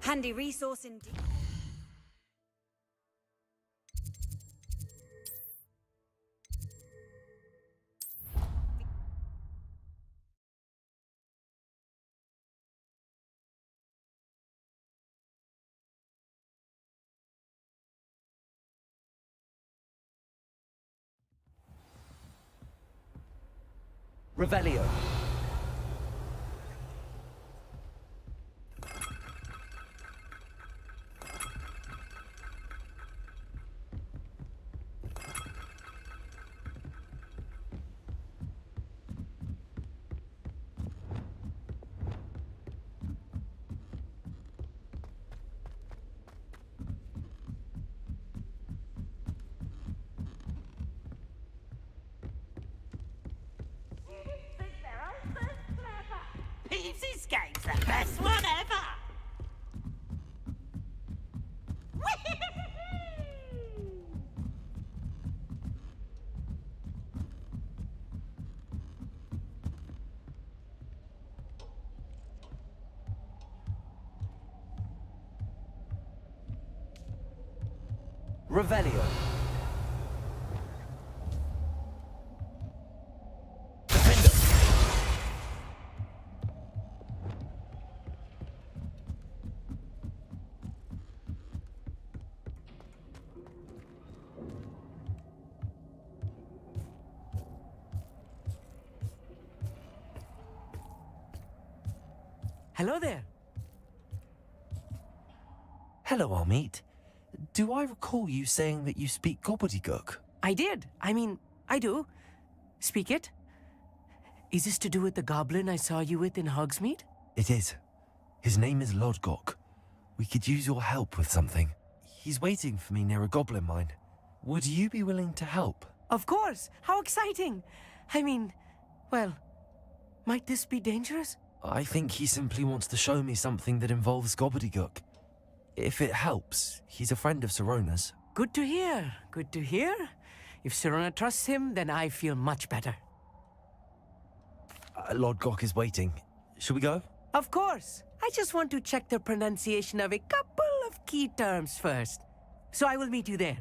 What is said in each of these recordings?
Handy resource indeed. Revelio. Peeves' game's the best one ever! Revelio. Hello there. Hello, Amit. Do I recall you saying that you speak gobbledygook? I did. I mean, I do. Speak it. Is this to do with the goblin I saw you with in Hogsmeade? It is. His name is Lodgok. We could use your help with something. He's waiting for me near a goblin mine. Would you be willing to help? Of course. How exciting. I mean, well, might this be dangerous? I think he simply wants to show me something that involves gobbledygook. If it helps, he's a friend of Sirona's. Good to hear. Good to hear. If Sirona trusts him, then I feel much better. Lodgok is waiting. Should we go? Of course. I just want to check the pronunciation of a couple of key terms first. So I will meet you there.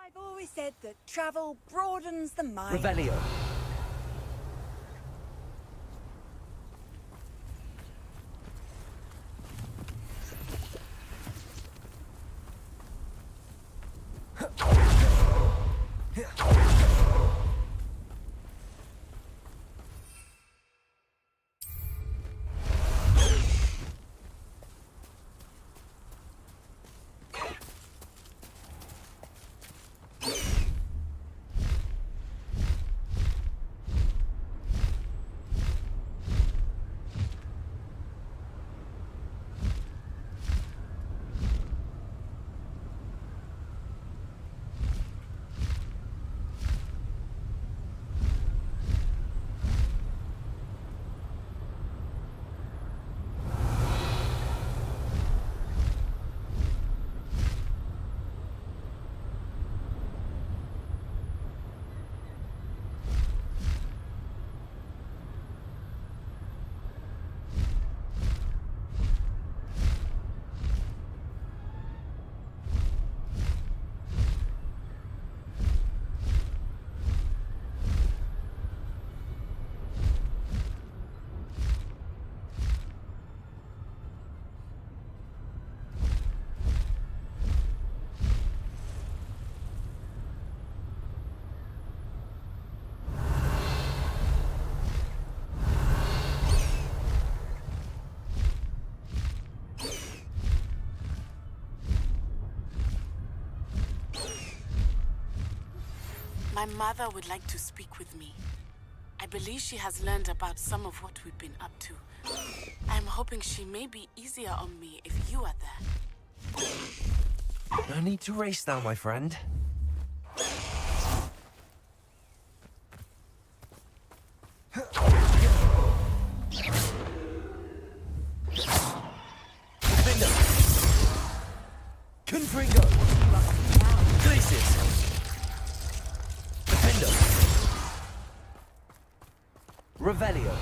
I've always said that travel broadens the mind. Revelio. My mother would like to speak with me. I believe she has learned about some of what we've been up to. I'm hoping she may be easier on me if you are there. No need to race now, my friend. Defender! Confringo! Glacius! Defender! Revelio!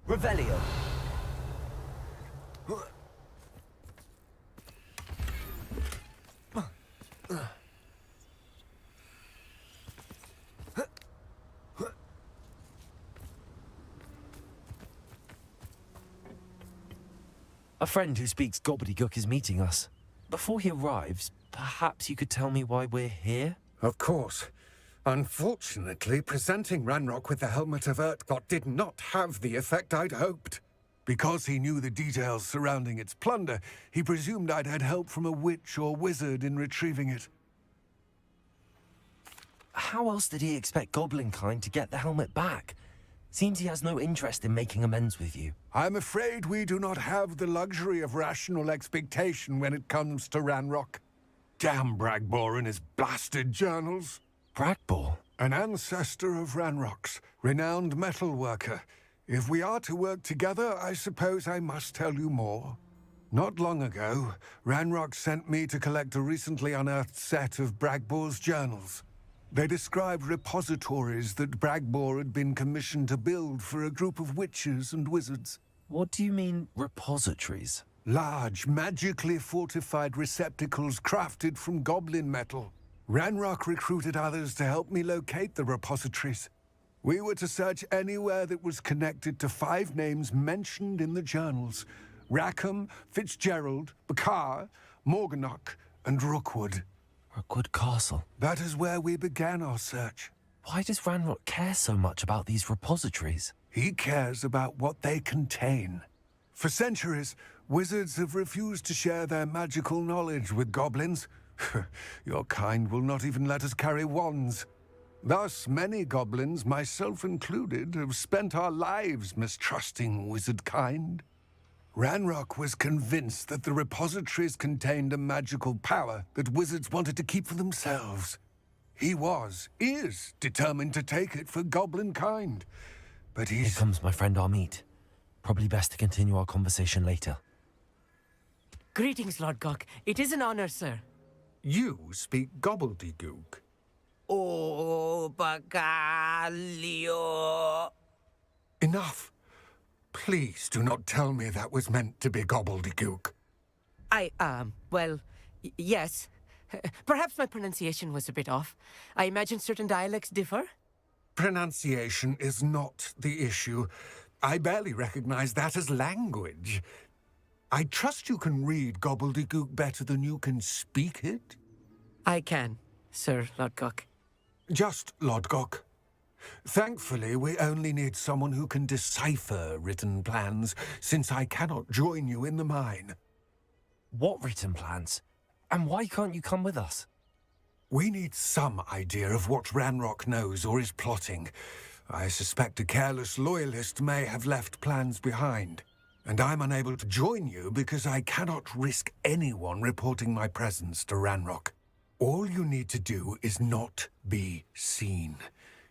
Revelio. A friend who speaks gobbledygook is meeting us. Before he arrives, perhaps you could tell me why we're here? Of course. Unfortunately, presenting Ranrock with the Helmet of Urtkot did not have the effect I'd hoped. Because he knew the details surrounding its plunder, he presumed I'd had help from a witch or wizard in retrieving it. How else did he expect Goblinkind to get the helmet back? Seems he has no interest in making amends with you. I'm afraid we do not have the luxury of rational expectation when it comes to Ranrock. Damn Bragbor and his blasted journals. Bragbor? An ancestor of Ranrock's, renowned metal worker. If we are to work together, I suppose I must tell you more. Not long ago, Ranrock sent me to collect a recently unearthed set of Bragbor's journals. They described repositories that Bragbor had been commissioned to build for a group of witches and wizards. What do you mean, repositories? Large, magically fortified receptacles crafted from goblin metal. Ranrock recruited others to help me locate the repositories. We were to search anywhere that was connected to 5 names mentioned in the journals: Rackham, Fitzgerald, Bakar, Morganach, and Rookwood. Rookwood Castle. That is where we began our search. Why does Ranrock care so much about these repositories? He cares about what they contain. For centuries, wizards have refused to share their magical knowledge with goblins. Your kind will not even let us carry wands. Thus, many goblins, myself included, have spent our lives mistrusting wizard kind. Ranrock was convinced that the repositories contained a magical power that wizards wanted to keep for themselves. He is determined to take it for goblin kind. But Here comes my friend Amit. Probably best to continue our conversation later. Greetings, Lord Gok. It is an honor, sir. You speak gobbledygook. Oh, Bagalio. Enough. Please do not tell me that was meant to be gobbledygook. Well, yes. Perhaps my pronunciation was a bit off. I imagine certain dialects differ. Pronunciation is not the issue. I barely recognize that as language. I trust you can read gobbledygook better than you can speak it? I can, Sir Lord Gok. Just Lord Gok. Thankfully, we only need someone who can decipher written plans, since I cannot join you in the mine. What written plans? And why can't you come with us? We need some idea of what Ranrock knows or is plotting. I suspect a careless loyalist may have left plans behind. And I'm unable to join you because I cannot risk anyone reporting my presence to Ranrock. All you need to do is not be seen,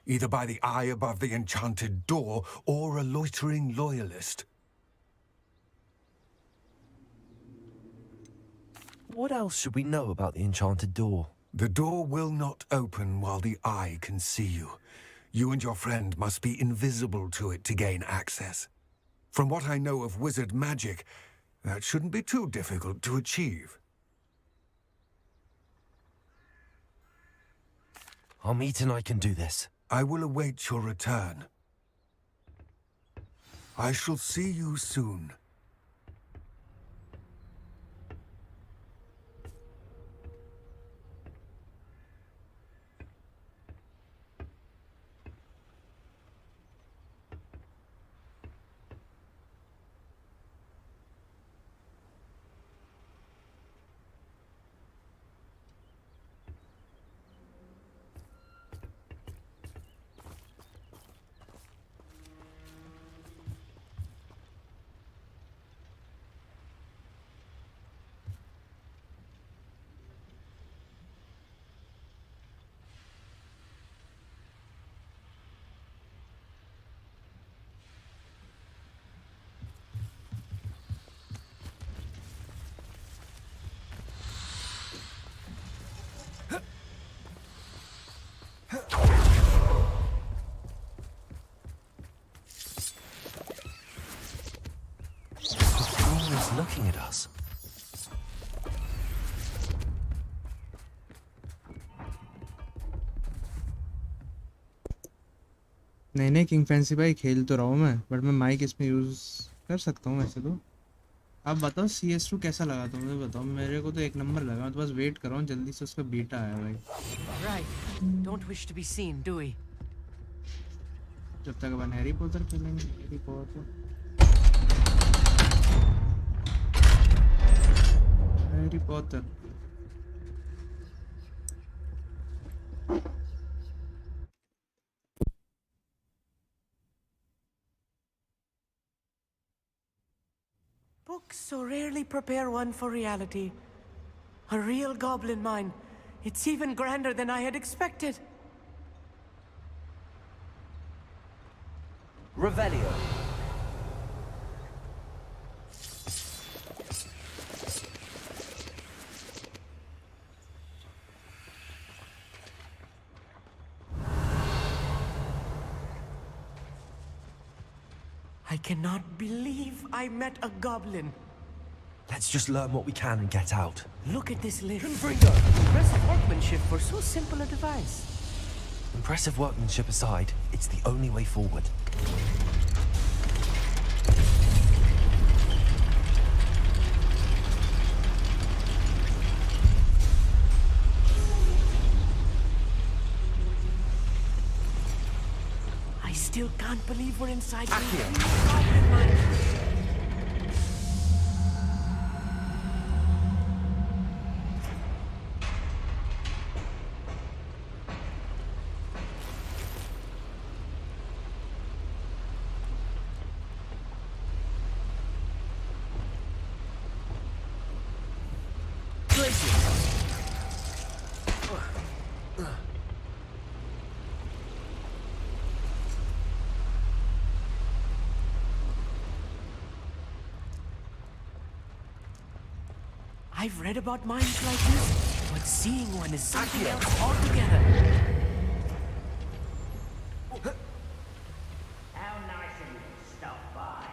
either by the eye above the enchanted door or a loitering loyalist. What else should we know about the enchanted door? The door will not open while the eye can see you. You and your friend must be invisible to it to gain access. From what I know of wizard magic, that shouldn't be too difficult to achieve. Amit and I can do this. I will await your return. I shall see you soon. Always looking at us. नहीं king fancy भाई खेल तो रहा हूँ मैं, but मैं mic इसमें use कर सकता हूँ वैसे तो। आप बताओ CS2 कैसा लगा तुम्हें, बताओ। मेरे को तो एक नंबर लगा, मैं तो बस वेट कर रहा हूँ जल्दी से उसका बीटा आया भाई। Right. Don't wish to be seen, do we? जब तक अपन हैरी पॉटर खेलेंगे, Harry Potter Harry Potter. Books so rarely prepare one for reality. A real goblin mine. It's even grander than I had expected. Revelio. I cannot believe I met a goblin. Let's just learn what we can and get out. Look at this lift. Impressive workmanship for so simple a device. Impressive workmanship aside, it's the only way forward. I still can't believe we're inside the goblin mine. I've read about mines like this, but seeing one is something else altogether. How nice of you to stop by.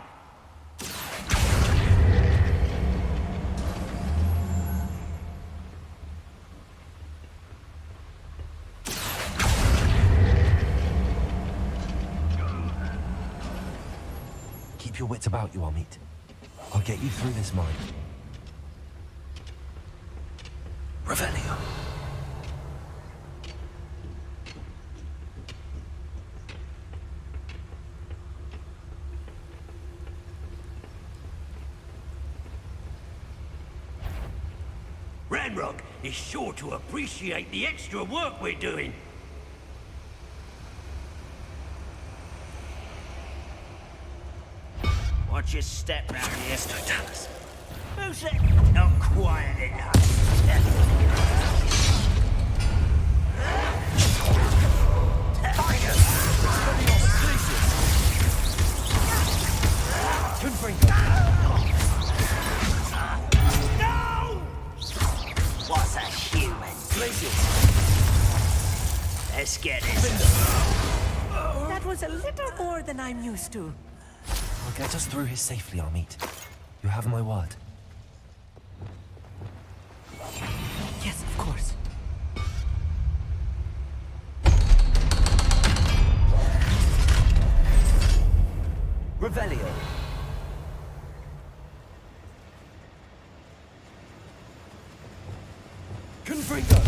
Keep your wits about you, Amit. I'll get you through this mine. Revelio. Ranrock is sure to appreciate the extra work we're doing. Watch your step round here. Who's that? Not quiet enough. No! What's a human? Let's get it. was a little more than I'm used to. I'll get us through here safely, Amit. You have my word. Yes, of course. Revelio. Confringo.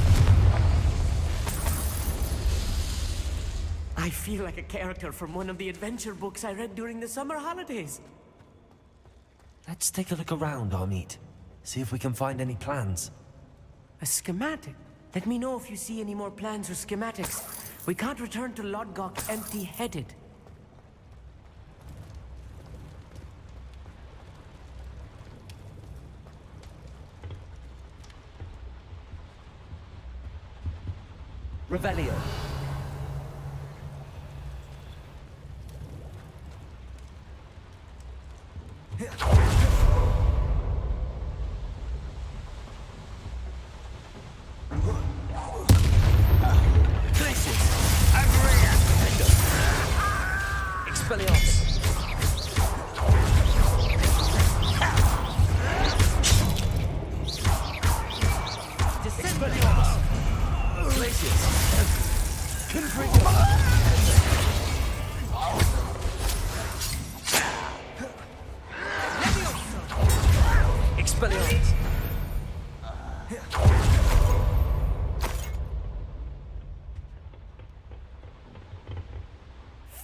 I feel like a character from one of the adventure books I read during the summer holidays. Let's take a look around, Amit. See if we can find any plans. A schematic? Let me know if you see any more plans or schematics. We can't return to Lodgok empty-headed. Revelio.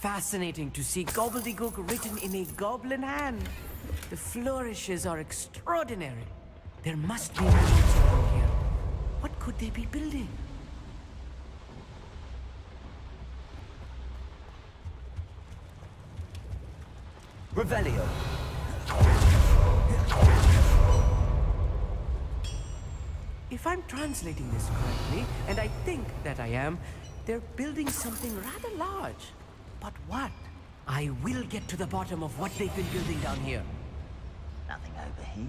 Fascinating to see gobbledygook written in a goblin hand. The flourishes are extraordinary. There must be more notes around here. What could they be building? Revelio. If I'm translating this correctly, and I think that I am, they're building something rather large. But what? I will get to the bottom of what they've been building down here. Nothing over here.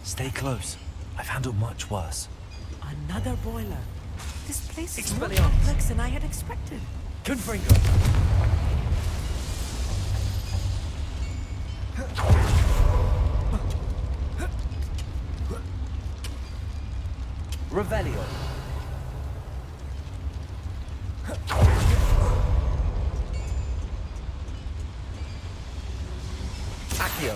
Stay close. I've handled much worse. Another boiler. This place is more complex than I had expected. Confringo. Revelio. Accio.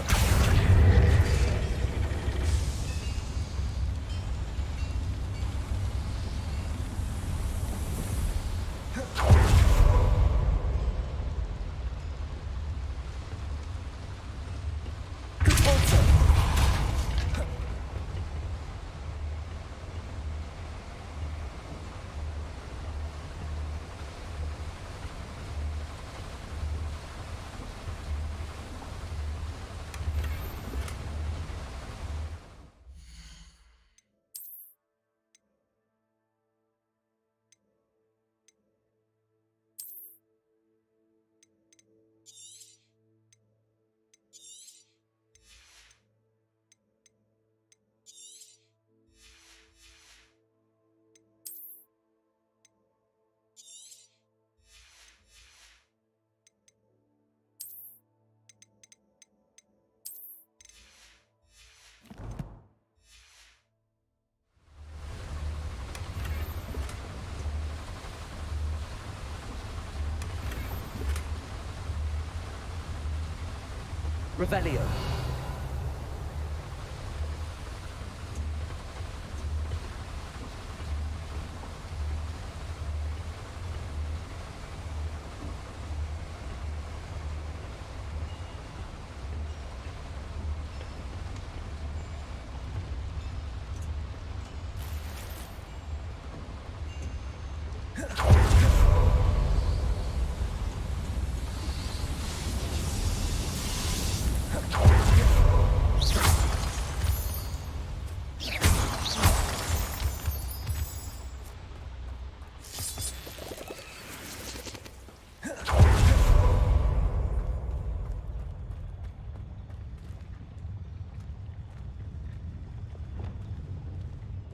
Revelio.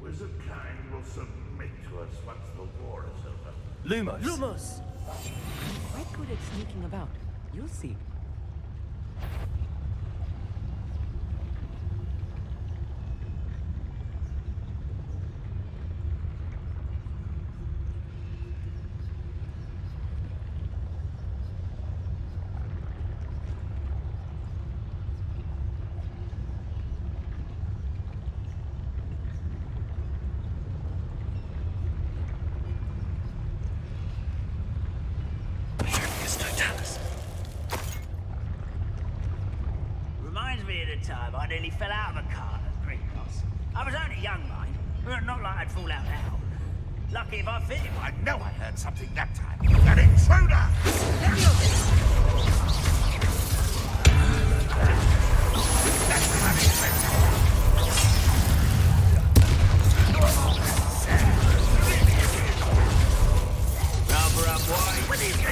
Wizard kind will submit to us once the war is over. Lumos. Lumos! Quite good at sneaking about. You'll see. Time I nearly fell out of a car at Greencross. I was only young, mind. Not like I'd fall out now. Lucky if I fit it. I know I heard something that time. An intruder! Rubber up wide. What is it?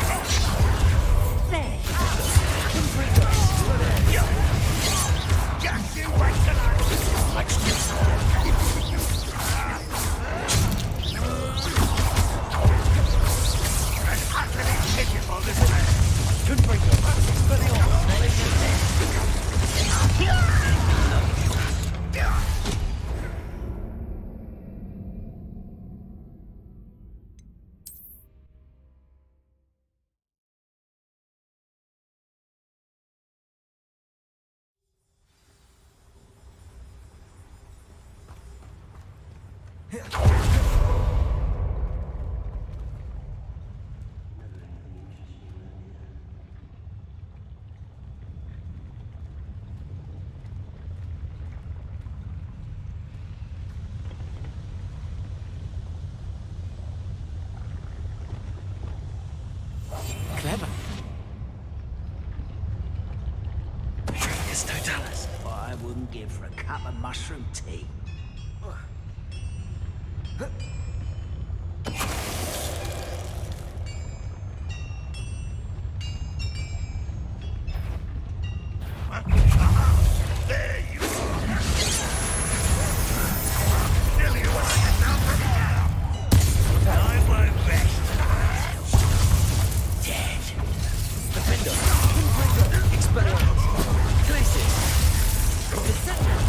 There. Just you wait till Clever. It's Totalis. What I wouldn't give for a cup of mushroom tea. There you are! Nearly what I get down from now! I won't rest. Dead. Defender. Expelliarmus. Glacis. Descendant.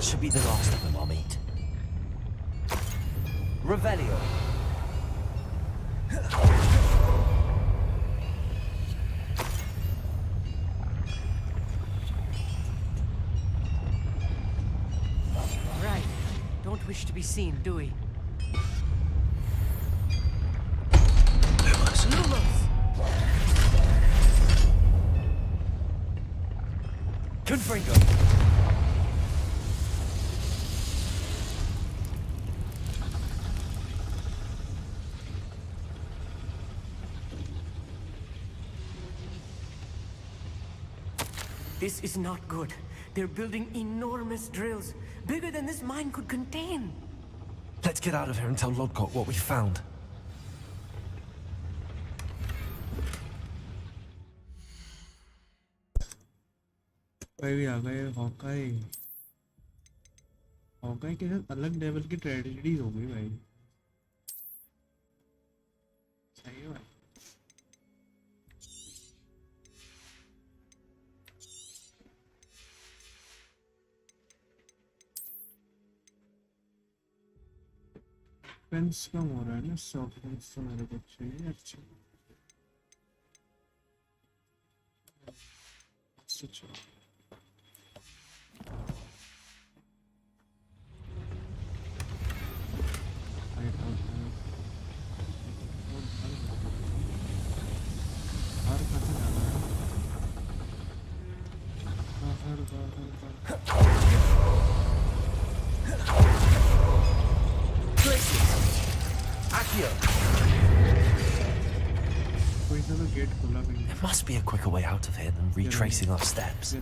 should be the last of them, Amit. Revelio. Right. Don't wish to be seen, do we? Confringo. This is not good. They're building enormous drills, bigger than this mine could contain. Let's get out of here and tell Lodgok what we found. भाई भी आ गए Hawkeye Hawkeye के साथ अलग level की tragedies हो गई भाई सही है भाई डिफेंस कम हो रहा है ना सॉफ्ट डिफेंस तो मेरे को चाहिए अच्छा अच्छा There must be a quicker way out of here than retracing our steps.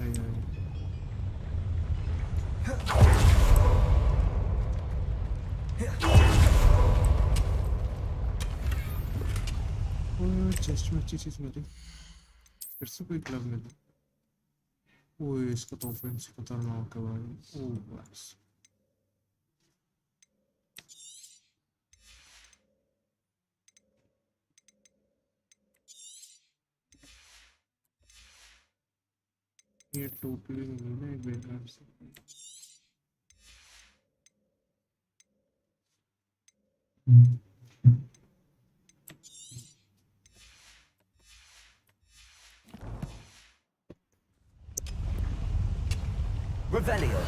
Chest में अच्छी चीज मिली फिर से कोई क्लब मिला ओए इसका तो ऑफेंस खतरनाक है भाई ओ बस ये टोपी नहीं ना एक बेकार से Revelio.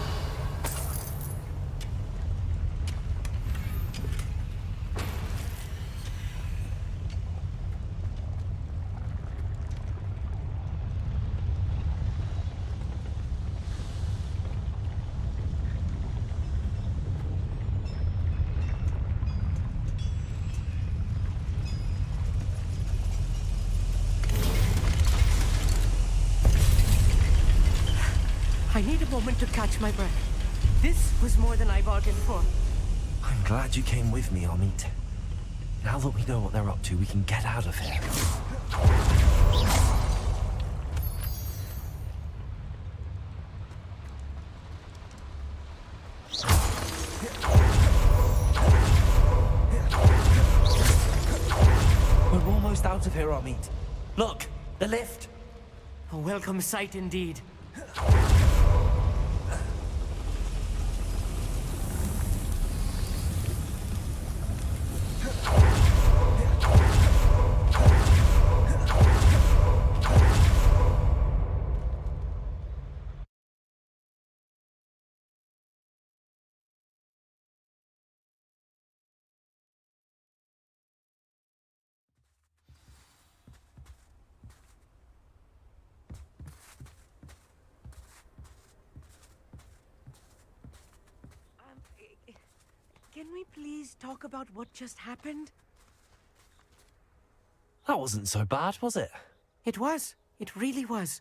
I need a moment to catch my breath. This was more than I bargained for. I'm glad you came with me, Amit. Now that we know what they're up to, we can get out of here. We're almost out of here, Amit. Look, the lift. A welcome sight indeed. Can we please talk about what just happened? That wasn't so bad, was it? It was. It really was.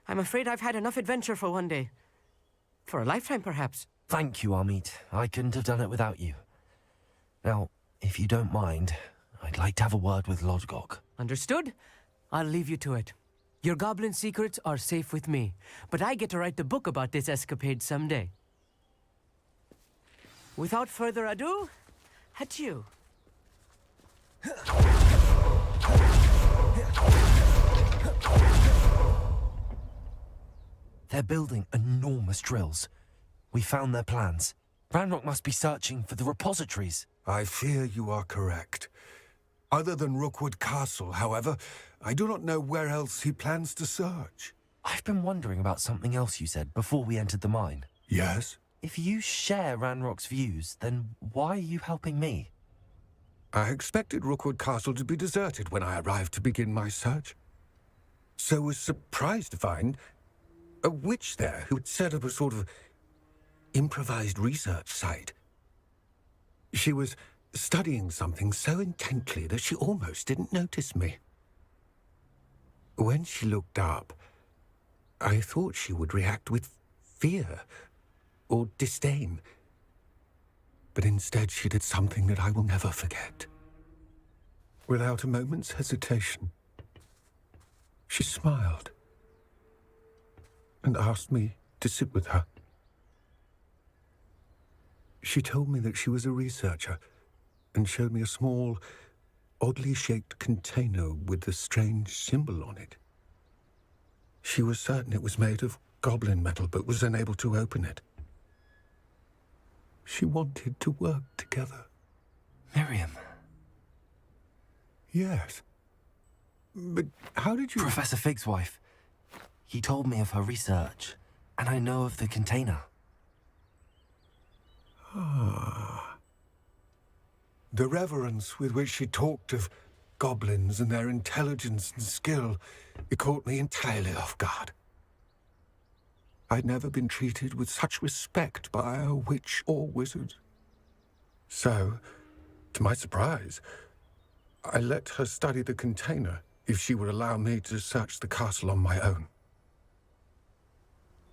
I'm afraid I've had enough adventure for one day. For a lifetime, perhaps. Thank you, Amit. I couldn't have done it without you. Now, if you don't mind, I'd like to have a word with Lodgok. Understood? I'll leave you to it. Your goblin secrets are safe with me, but I get to write the book about this escapade someday. Without further ado, adieu. They're building enormous drills. We found their plans. Ranrock must be searching for the repositories. I fear you are correct. Other than Rookwood Castle, however, I do not know where else he plans to search. I've been wondering about something else you said before we entered the mine. Yes? If you share Ranrock's views, then why are you helping me? I expected Rookwood Castle to be deserted when I arrived to begin my search. So was surprised to find a witch there who had set up a sort of improvised research site. She was studying something so intently that she almost didn't notice me. When she looked up, I thought she would react with fear or disdain. But instead she did something that I will never forget. Without a moment's hesitation, she smiled and asked me to sit with her. She told me that she was a researcher and showed me a small, oddly shaped container with a strange symbol on it. She was certain it was made of goblin metal, but was unable to open it. She wanted to work together. Miriam. Yes. But how did you... Professor Fig's wife. He told me of her research, and I know of the container. Ah. The reverence with which she talked of goblins and their intelligence and skill, it caught me entirely off guard. I'd never been treated with such respect by a witch or wizard. So, to my surprise, I let her study the container if she would allow me to search the castle on my own.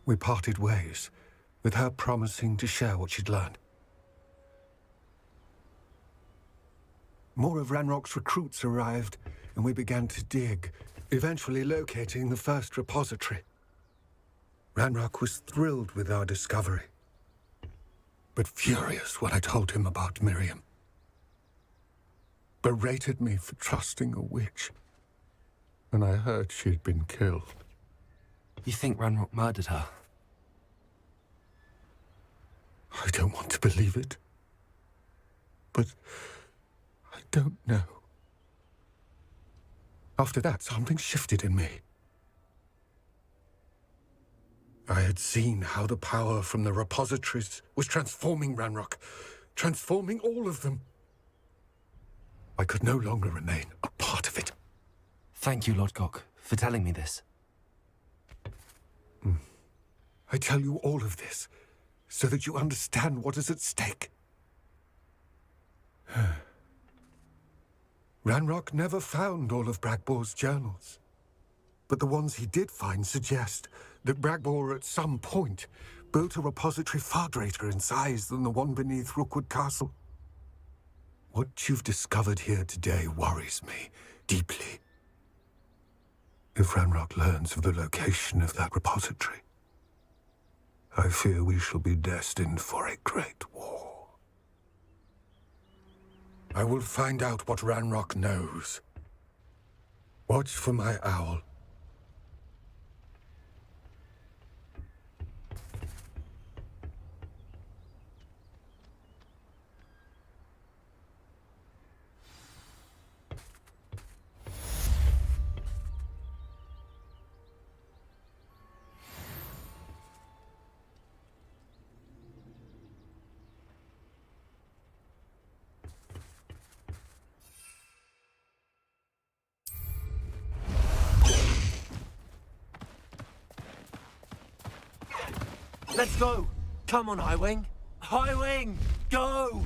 We parted ways, with her promising to share what she'd learned. More of Ranrock's recruits arrived, and we began to dig, eventually locating the first repository. Ranrock was thrilled with our discovery, but furious when I told him about Miriam. Berated me for trusting a witch, and I heard she'd been killed. You think Ranrock murdered her? I don't want to believe it, but I don't know. After that, something shifted in me. I had seen how the power from the repositories was transforming Ranrock, transforming all of them. I could no longer remain a part of it. Thank you, Lodgok, for telling me this. I tell you all of this so that you understand what is at stake. Ranrock never found all of Bragbor's journals, but the ones he did find suggest that Bragbor at some point built a repository far greater in size than the one beneath Rookwood Castle. What you've discovered here today worries me deeply. If Ranrock learns of the location of that repository, I fear we shall be destined for a great war. I will find out what Ranrock knows. Watch for my owl. Let's go! Come on, Highwing! Highwing! Go!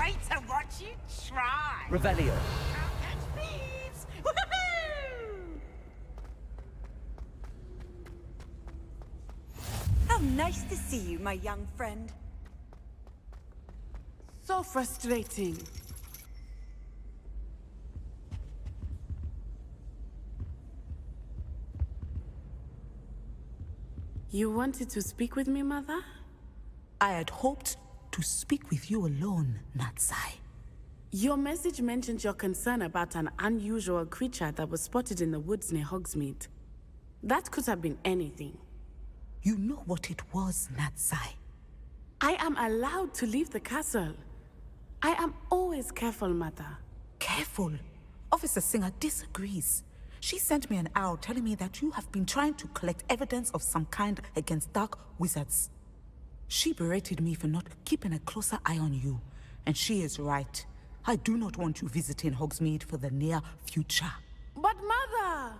wait to watch you try. Revelio. Can't catch thieves. Woohoo! How nice to see you, my young friend. So frustrating. You wanted to speak with me, Mother? I had hoped to speak with you alone, Natsai. Your message mentioned your concern about an unusual creature that was spotted in the woods near Hogsmeade. That could have been anything. You know what it was, Natsai. I am allowed to leave the castle. I am always careful, Mother. Careful. Officer Singer disagrees. She sent me an owl telling me that you have been trying to collect evidence of some kind against dark wizards. She berated me for not keeping a closer eye on you, and she is right. I do not want you visiting Hogsmeade for the near future. But Mother!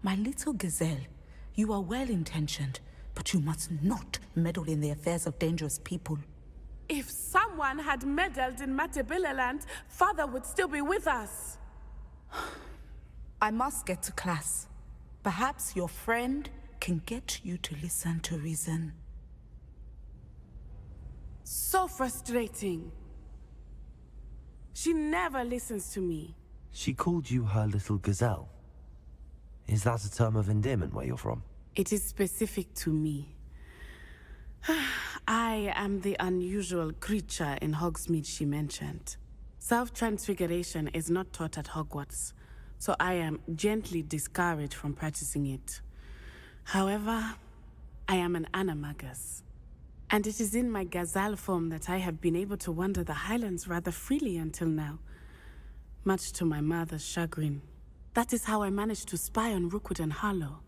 My little gazelle, you are well-intentioned, but you must not meddle in the affairs of dangerous people. If someone had meddled in Matabeleland, Father would still be with us. I must get to class. Perhaps your friend can get you to listen to reason. So frustrating. She never listens to me. She called you her little gazelle. Is that a term of endearment where you're from? It is specific to me. I am the unusual creature in Hogsmeade she mentioned. Self-transfiguration is not taught at Hogwarts, so I am gently discouraged from practicing it. However, I am an animagus, and it is in my gazelle form that I have been able to wander the Highlands rather freely until now, much to my mother's chagrin. That is how I managed to spy on Rookwood and Harlow.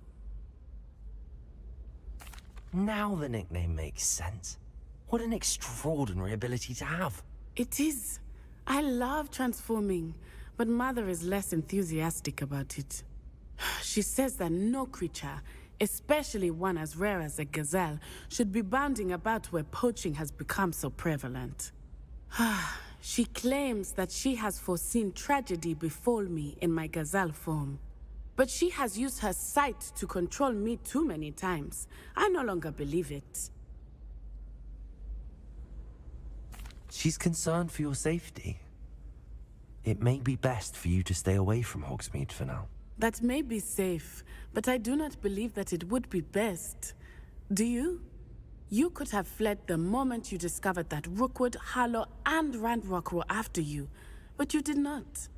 Now the nickname makes sense. What an extraordinary ability to have. It is. I love transforming, but Mother is less enthusiastic about it. She says that no creature, especially one as rare as a gazelle, should be bounding about where poaching has become so prevalent. She claims that she has foreseen tragedy befall me in my gazelle form. But she has used her sight to control me too many times. I no longer believe it. She's concerned for your safety. It may be best for you to stay away from Hogsmeade for now. That may be safe, but I do not believe that it would be best. Do you? You could have fled the moment you discovered that Rookwood, Harlow, and Ranrock were after you, but you did not.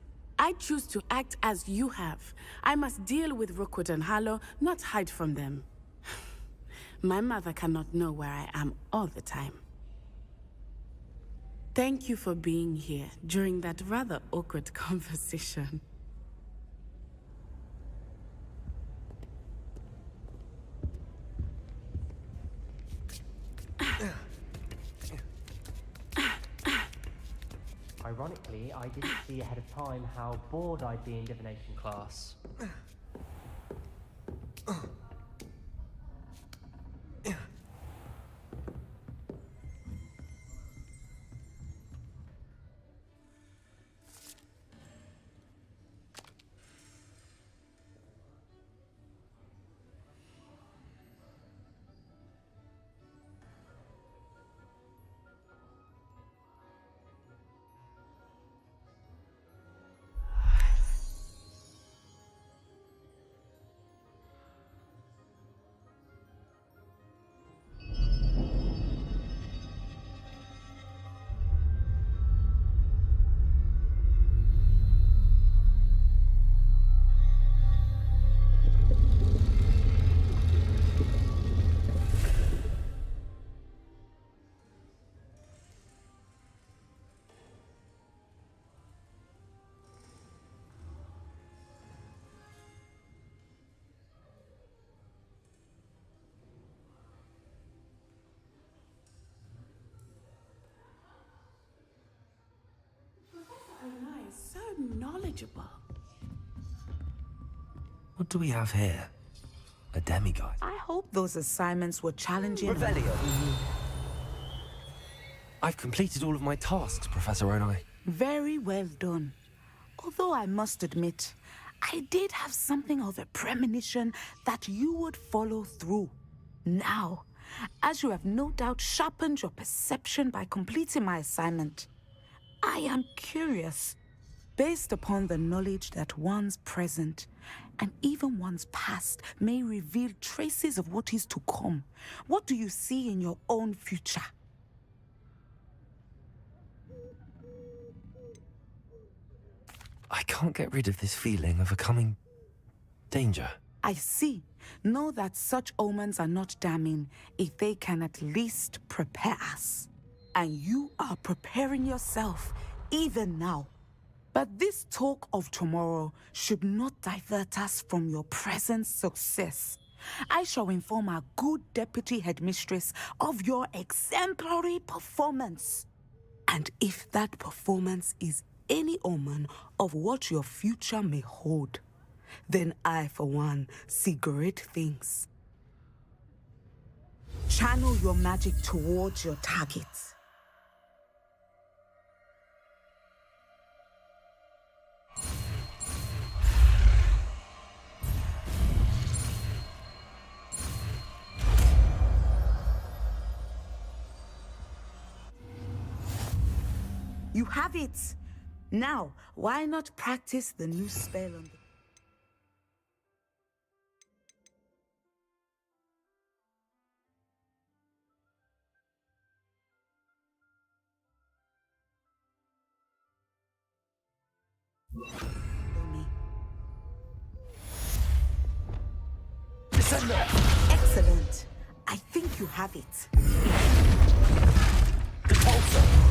I choose to act as you have. I must deal with Rookwood and Harlow, not hide from them. My mother cannot know where I am all the time. Thank you for being here during that rather awkward conversation. Ironically, I didn't see ahead of time how bored I'd be in divination class. So knowledgeable. What do we have here? A demiguise. I hope those assignments were challenging. Revelio. I've completed all of my tasks, Professor Onai. Very well done. Although I must admit, I did have something of a premonition that you would follow through. Now, as you have no doubt sharpened your perception by completing my assignment, I am curious, based upon the knowledge that one's present and even one's past may reveal traces of what is to come. What do you see in your own future? I can't get rid of this feeling of a coming danger. I see. Know that such omens are not damning if they can at least prepare us. And you are preparing yourself even now. But this talk of tomorrow should not divert us from your present success. I shall inform our good deputy headmistress of your exemplary performance. And if that performance is any omen of what your future may hold, then I, for one, see great things. Channel your magic towards your target. You have it! Now, why not practice the new spell on the... Descender! Excellent. I think you have it. Repulsor!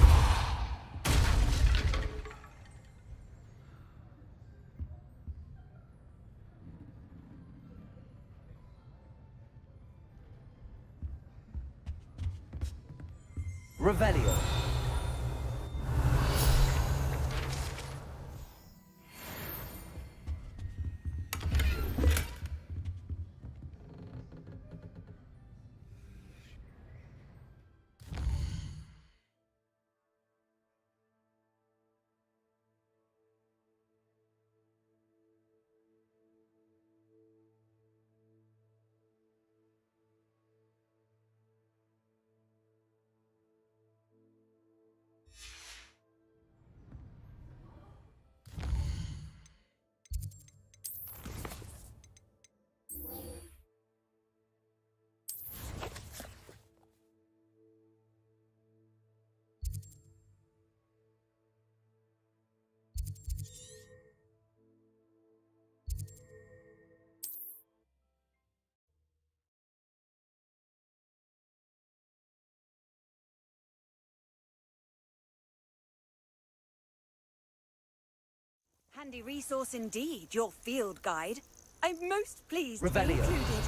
Revelio. Handy resource indeed, your field guide. I'm most pleased to be Revelio. included.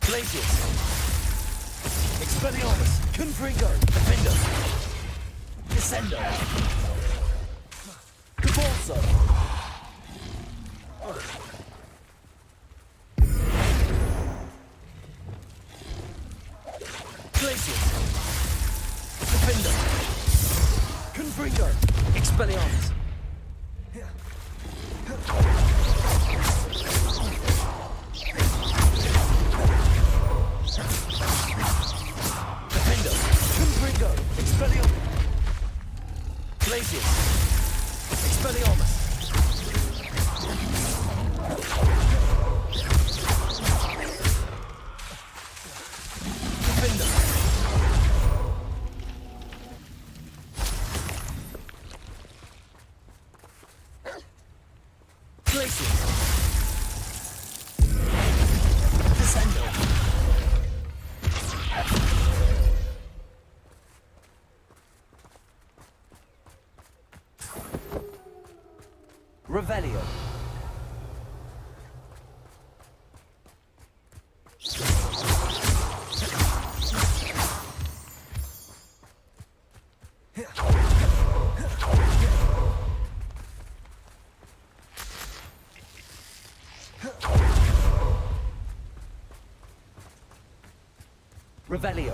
Glacius. Expelliarmus. Confringo. Defender. Descender. Repulsor. Glacius. Defender. Confringo. Expelliarmus. Defender. Confringo. Expelliarmus. Glacius. Expelliarmus. Defender. Glacius. Descendo. Revelio. Revelio.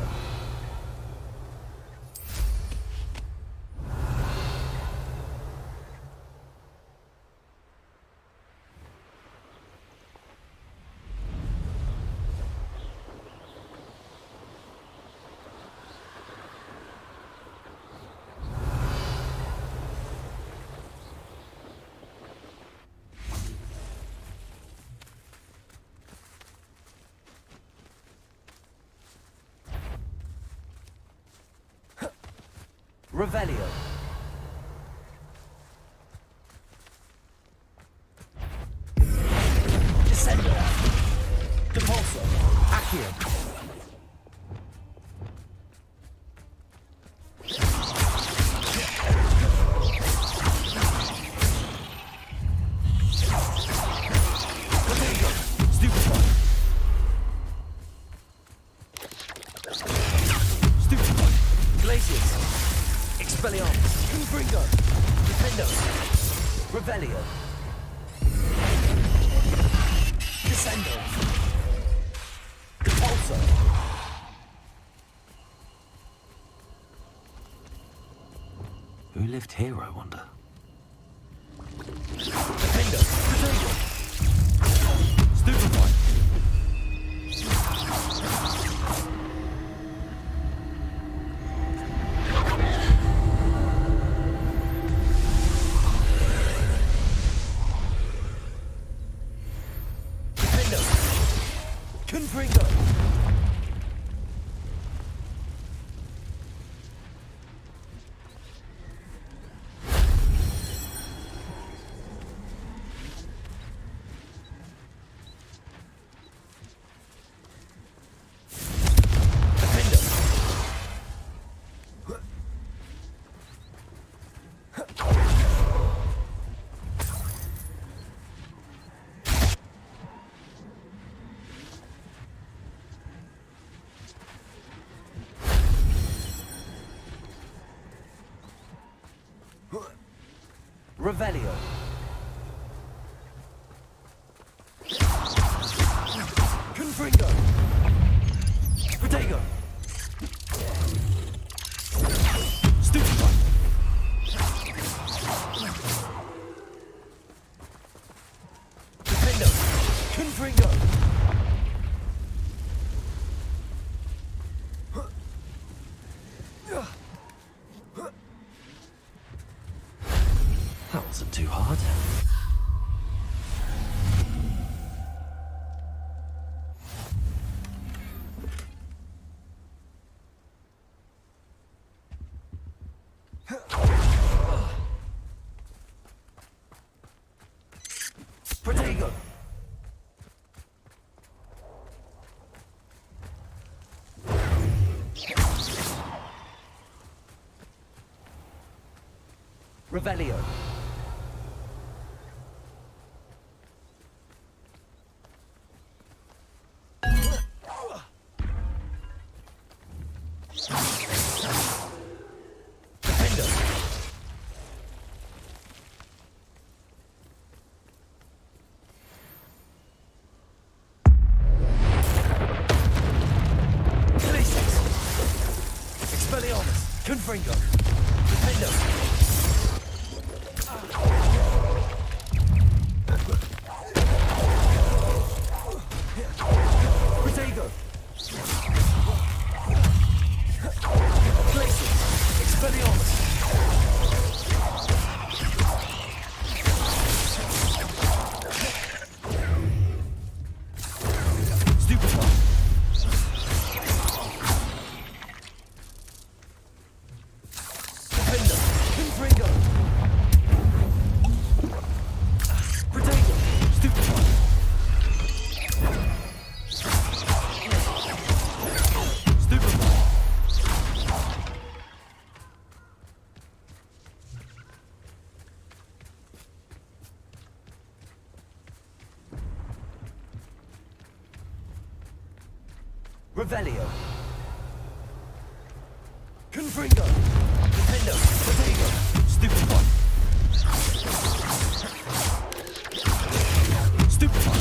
Revelio. Descender. Depulso. Accio. Stupefy. Stupefy. Glaciers. Expelliarmus, Confringo, Defendo, Revelio, Descendo, Depulso. Who lived here, I wonder? Defendo, Protego, Stupefy. Confringo. Revelio. Confringo. Protego. Stupefy. Defendo. Confringo. That wasn't too hard. Protego. Revelio. Confringo. Defendo. Protego. Glacier. Expelliarmus. Stupefy. Revelio. Confringo. Nintendo. Potato. Stupefy. Stupefy.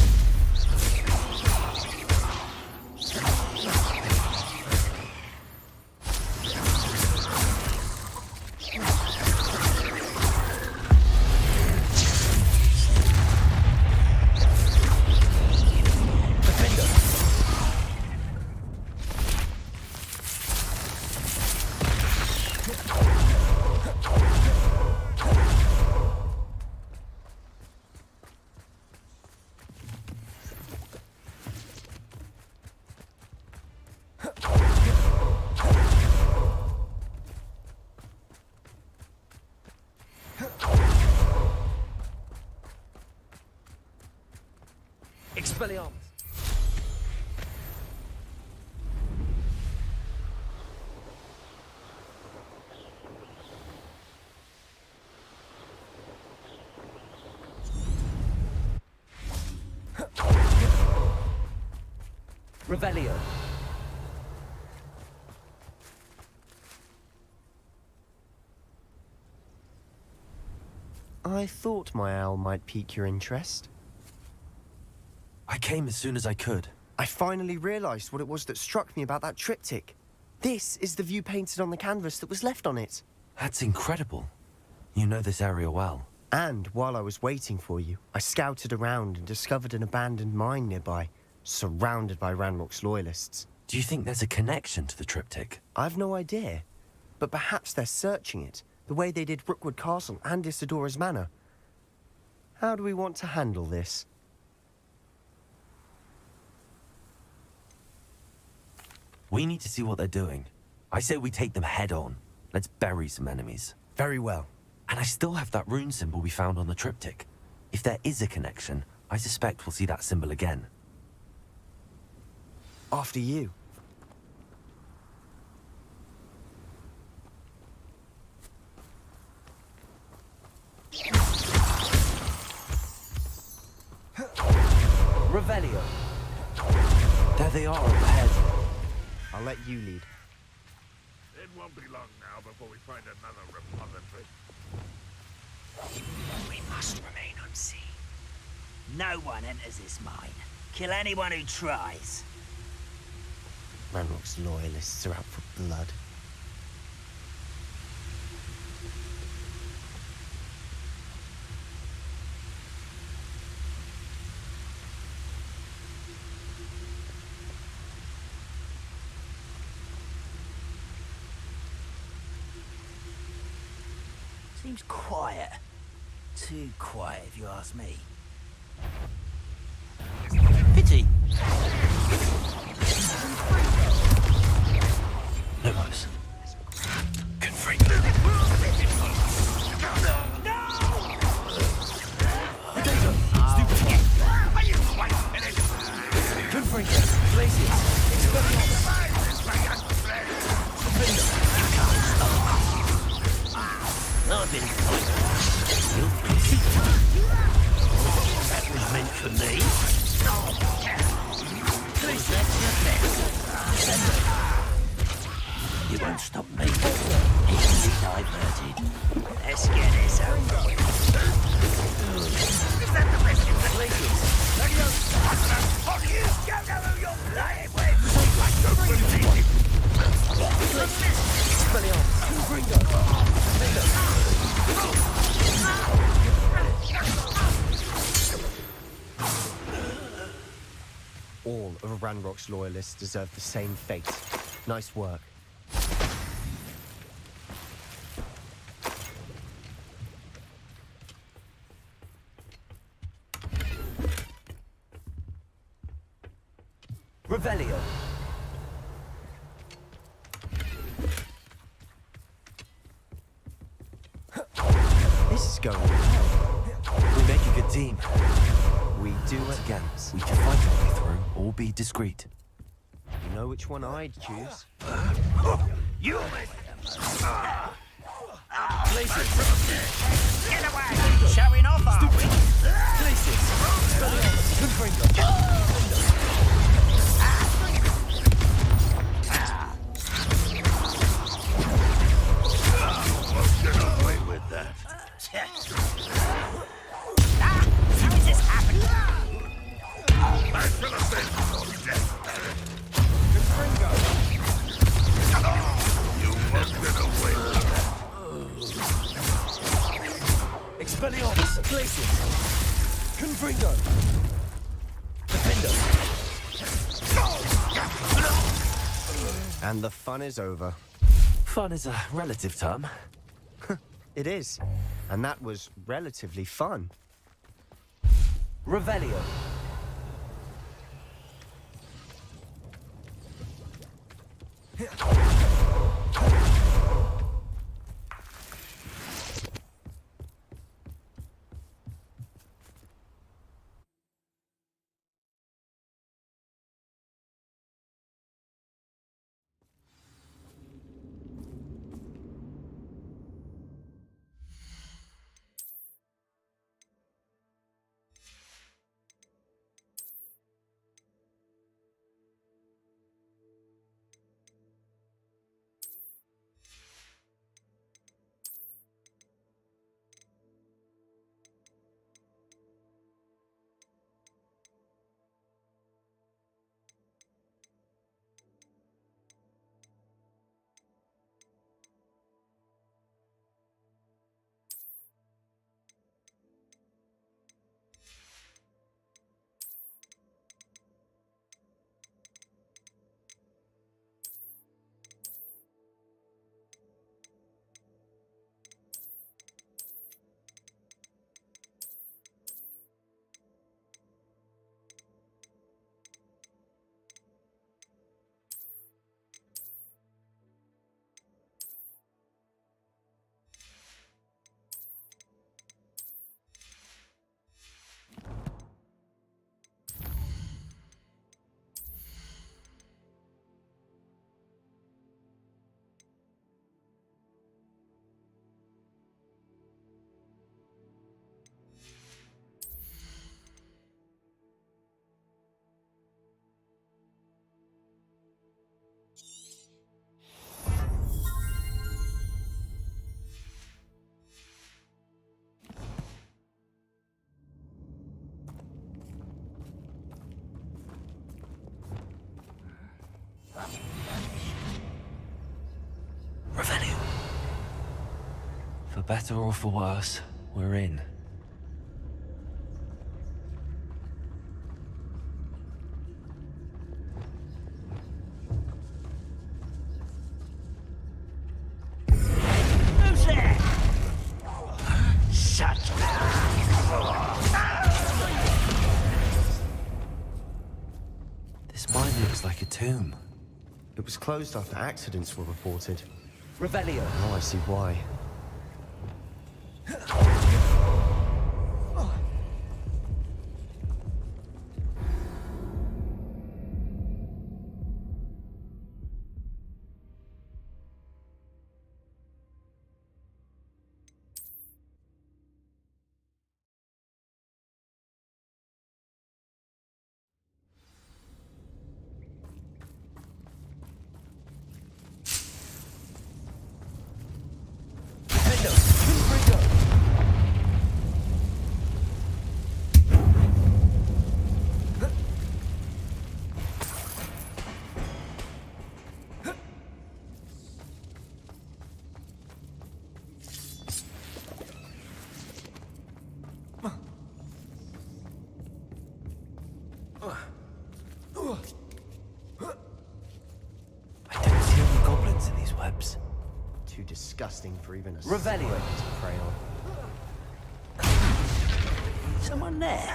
Expelliarmus. Revelio. I thought my owl might pique your interest. I came as soon as I could. I finally realized what it was that struck me about that triptych. This is the view painted on the canvas that was left on it. That's incredible. You know this area well. And while I was waiting for you, I scouted around and discovered an abandoned mine nearby, surrounded by Ranrock's loyalists. Do you think there's a connection to the triptych? I've no idea, but perhaps they're searching it, the way they did Rookwood Castle and Isidora's Manor. How do we want to handle this? We need to see what they're doing. I say we take them head on. Let's bury some enemies. Very well. And I still have that rune symbol we found on the triptych. If there is a connection, I suspect we'll see that symbol again. After you. Revelio. There they are up ahead. I'll let you lead. It won't be long now before we find another repository. We must remain unseen. No one enters this mine. Kill anyone who tries. Ranrock's loyalists are out for blood. Seems quiet. Too quiet, if you ask me. Pity. Lumos. Confrig. Confrig. Places. I've been that was meant for me. Please, that's your best. You won't stop me. Easily diverted. Let's get this over with. Is that the best you can leave? Fuck you! Don't know who you're playing with! All of Ranrock's loyalists deserve the same fate. Nice work. Revelio. This is going well. We make a good team. We do it. Again, we can fight our way through or be discreet. You know which one I'd choose. You Places. get away! Showing off, are we? Places. Confringo. Glacius! Confringo! Defender! And the fun is over. Fun is a relative term. It is. And that was relatively fun. Revelio. Revelio. For better or for worse, we're in. Who's there? Shut This mine looks like a tomb. It was closed after accidents were reported. Revelio. Now I see why. I don't see any goblins in these webs. Too disgusting for even a Revelio. snake to prey on. someone there?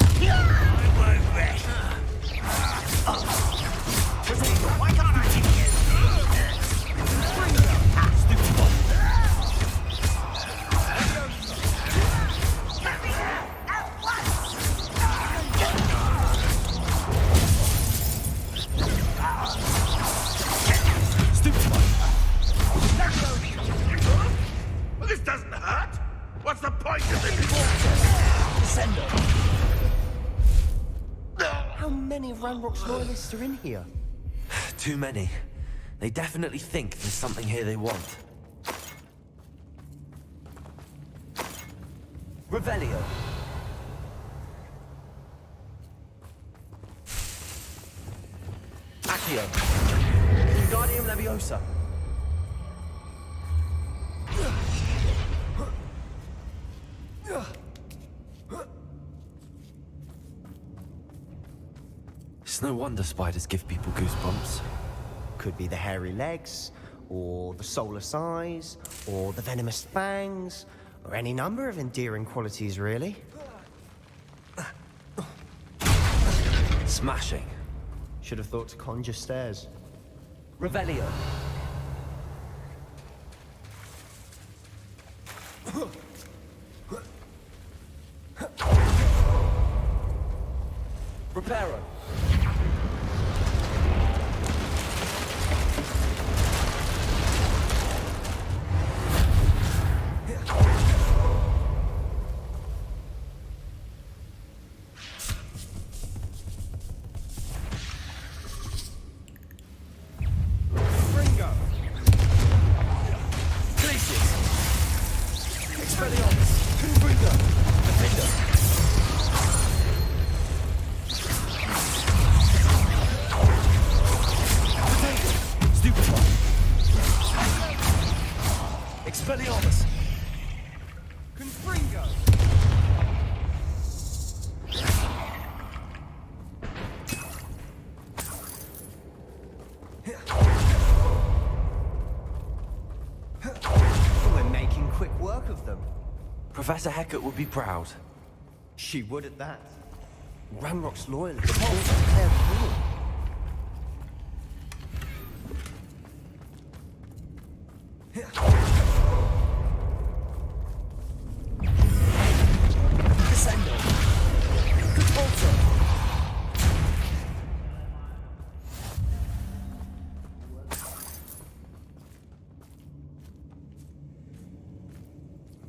Why can't I hit you? Stupid one. This doesn't hurt. What's the point of this? How many Ranrock's loyalists are in here? Too many. They definitely think there's something here they want. Revelio. Accio. Wingardium Leviosa. It's no wonder spiders give people goosebumps. Could be the hairy legs, or the soulless eyes, or the venomous fangs, or any number of endearing qualities, really. Smashing. Should have thought to conjure stairs. Revelio. Reparo. Professor Hecat would be proud. She would at that. Ranrock's loyalists are their rule.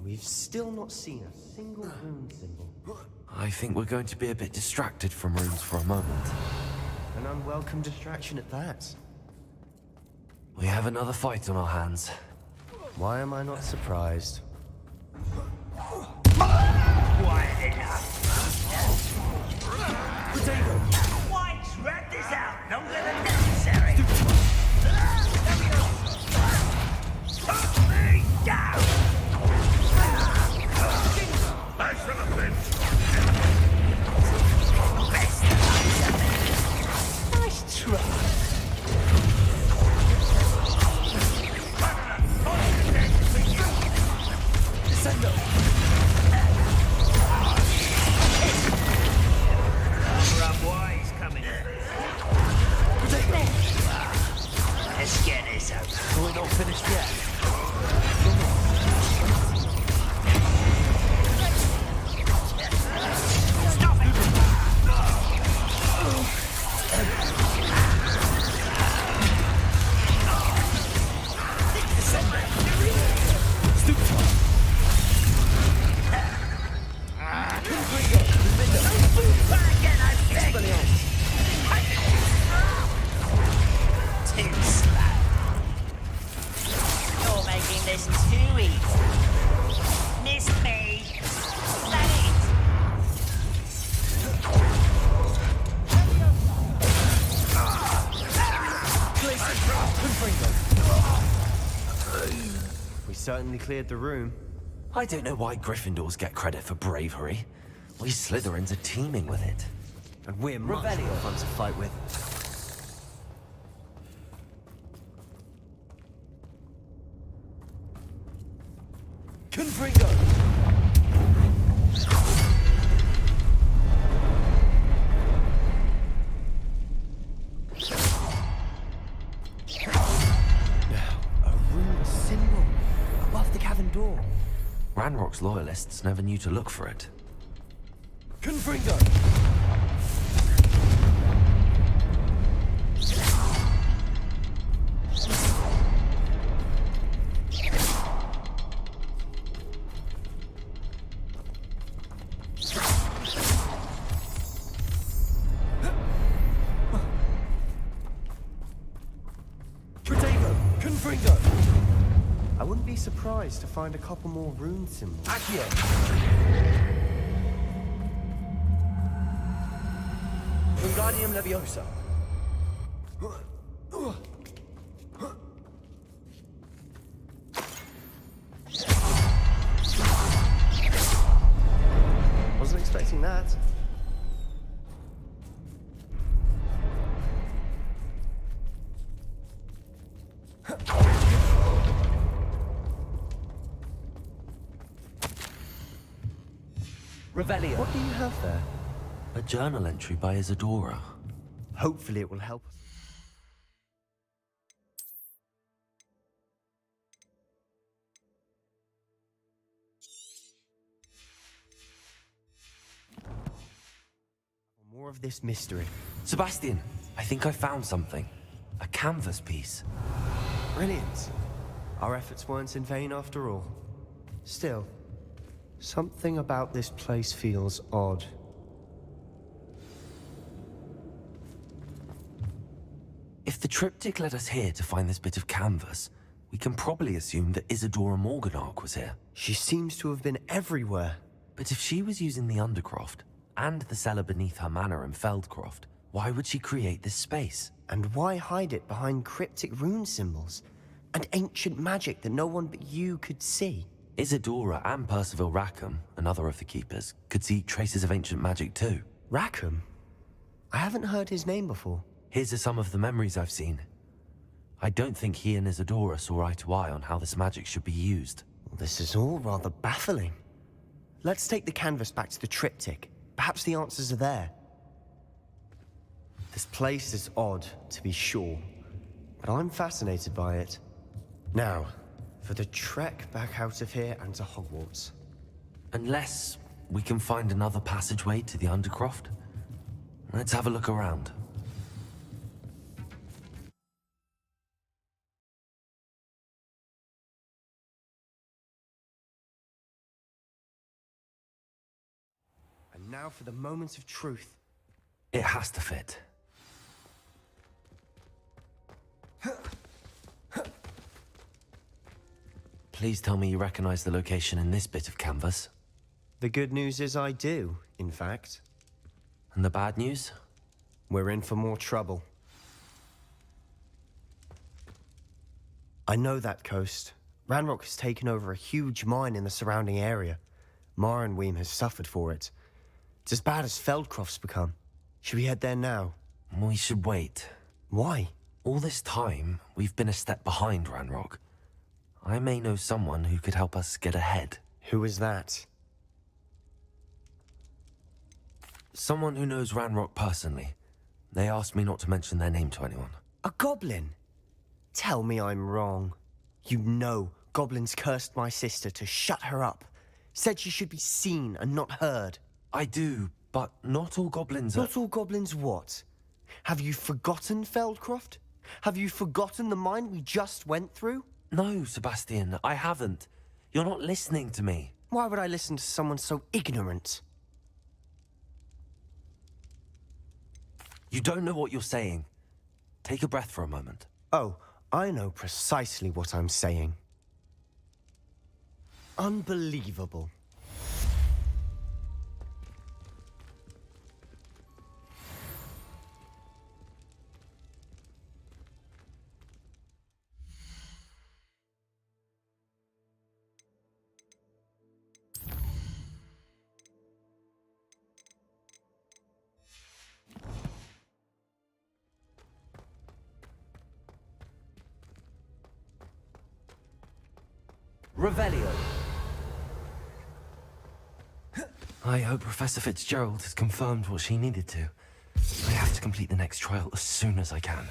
We've still not seen a single rune symbol. I think we're going to be a bit distracted from runes for a moment. An unwelcome distraction at that. We have another fight on our hands. Why am I not surprised? Quiet enough. White's rat this out longer than necessary. Put me down. I should have been. Nice try. Wise coming. Let's get this out. We're not finished yet. You're making this too easy. Miss me. That We certainly cleared the room. I don't know why Gryffindors get credit for bravery. We Slytherins are teeming with it. And we're much more fun to fight with. Confringo! A rune symbol above the cavern door. Ranrock's loyalists never knew to look for it. Confringo! I wouldn't be surprised to find a couple more rune symbols. Accio! Wingardium Leviosa. Wasn't expecting that. Revelio. What do you have there? A journal entry by Isadora. Hopefully it will help us. More of this mystery. Sebastian, I think I found something. A canvas piece. Brilliant. Our efforts weren't in vain after all. Still, something about this place feels odd. If the triptych led us here to find this bit of canvas, we can probably assume that Isadora Morganark was here. She seems to have been everywhere. But if she was using the Undercroft, and the cellar beneath her manor in Feldcroft, why would she create this space? And why hide it behind cryptic rune symbols? And ancient magic that no one but you could see? Isadora and Percival Rackham, another of the Keepers, could see traces of ancient magic too. Rackham? I haven't heard his name before. Here's some of the memories I've seen. I don't think he and Isadora saw eye to eye on how this magic should be used. This is all rather baffling. Let's take the canvas back to the triptych. Perhaps the answers are there. This place is odd, to be sure, but I'm fascinated by it. Now, for the trek back out of here and to Hogwarts. Unless we can find another passageway to the Undercroft. Let's have a look around. And now for the moment of truth. It has to fit. Please tell me you recognize the location in this bit of canvas. The good news is I do, in fact. And the bad news? We're in for more trouble. I know that coast. Ranrock has taken over a huge mine in the surrounding area. Marenweem has suffered for it. It's as bad as Feldcroft's become. Should we head there now? We should wait. Why? All this time, we've been a step behind Ranrock. I may know someone who could help us get ahead. Who is that? Someone who knows Ranrock personally. They asked me not to mention their name to anyone. A goblin? Tell me I'm wrong. You know goblins cursed my sister to shut her up. Said she should be seen and not heard. I do, but not all goblins are... Not all goblins what? Have you forgotten Feldcroft? Have you forgotten the mine we just went through? No, Sebastian, I haven't. You're not listening to me. Why would I listen to someone so ignorant? You don't know what you're saying. Take a breath for a moment. Oh, I know precisely what I'm saying. Unbelievable. Revelio. I hope Professor Fitzgerald has confirmed what she needed to. I have to complete the next trial as soon as I can.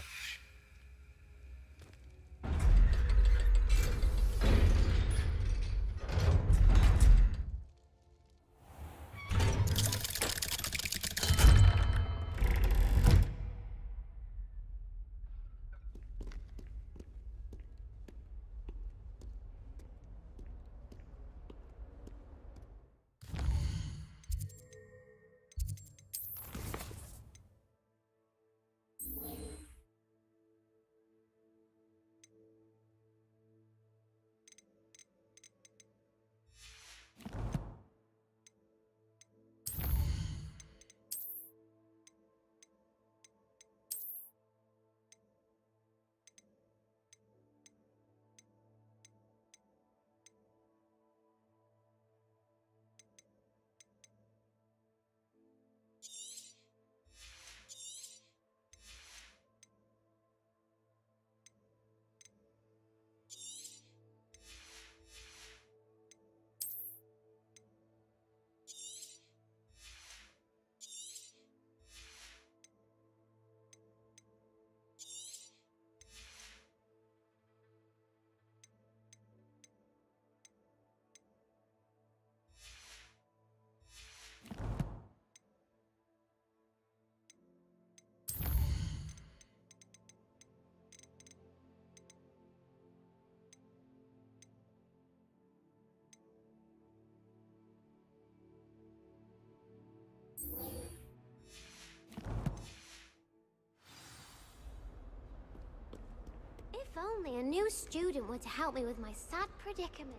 only a new student were to help me with my sad predicament.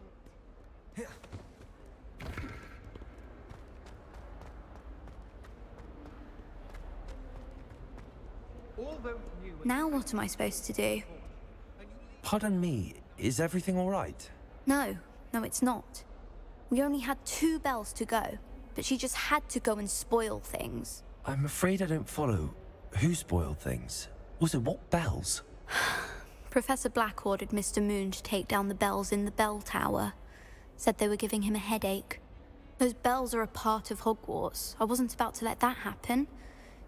Now what am I supposed to do? Pardon me, is everything all right? No, it's not. We only had 2 bells to go, but she just had to go and spoil things. I'm afraid I don't follow. Who spoiled things? Also, what bells? Professor Black ordered Mr. Moon to take down the bells in the bell tower. Said they were giving him a headache. Those bells are a part of Hogwarts. I wasn't about to let that happen.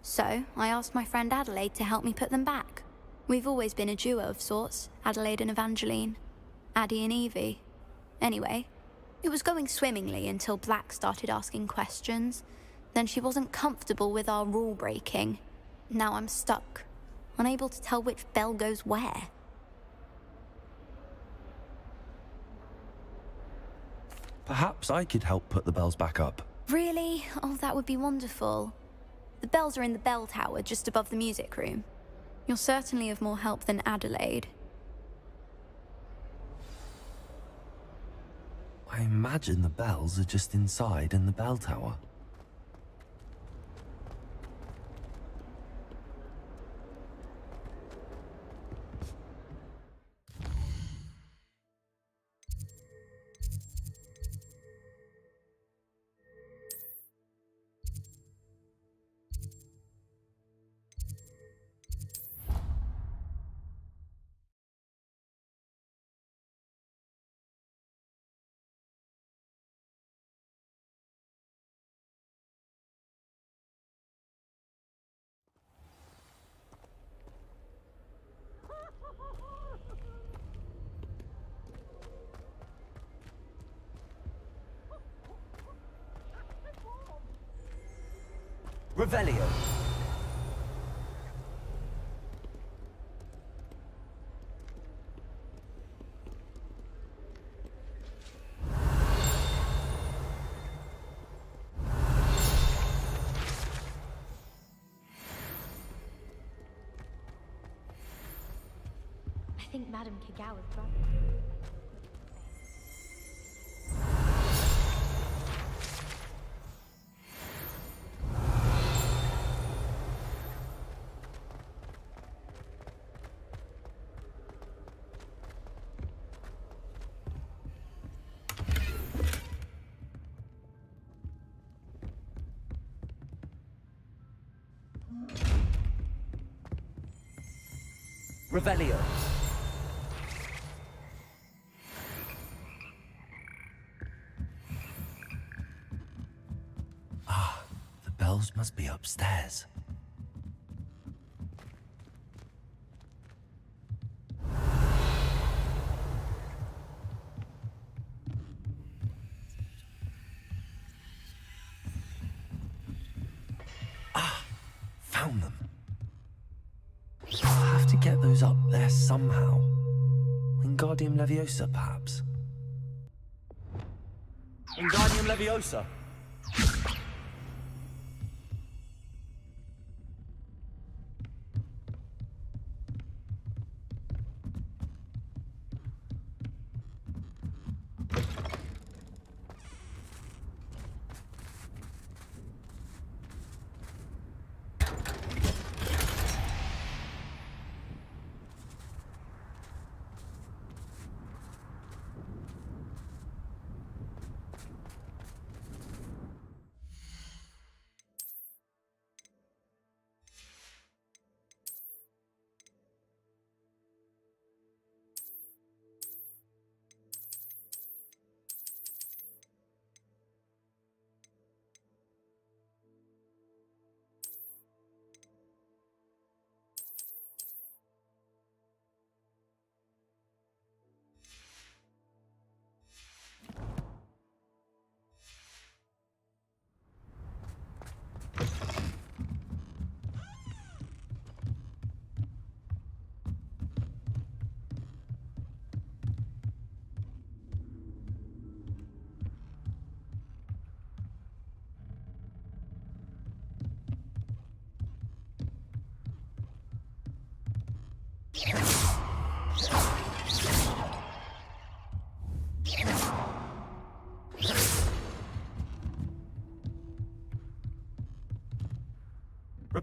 So, I asked my friend Adelaide to help me put them back. We've always been a duo of sorts, Adelaide and Evangeline. Addie and Evie. Anyway, it was going swimmingly until Black started asking questions. Then she wasn't comfortable with our rule breaking. Now I'm stuck, unable to tell which bell goes where. Perhaps I could help put the bells back up. Really? Oh, that would be wonderful. The bells are in the bell tower just above the music room. You're certainly of more help than Adelaide. I imagine the bells are just inside in the bell tower. Revelio. I think Madame Kagawa's brother. Revelio. Ah, the bells must be upstairs. Ah, found them. I'll have to get those up there somehow. Wingardium Leviosa, perhaps? Wingardium Leviosa!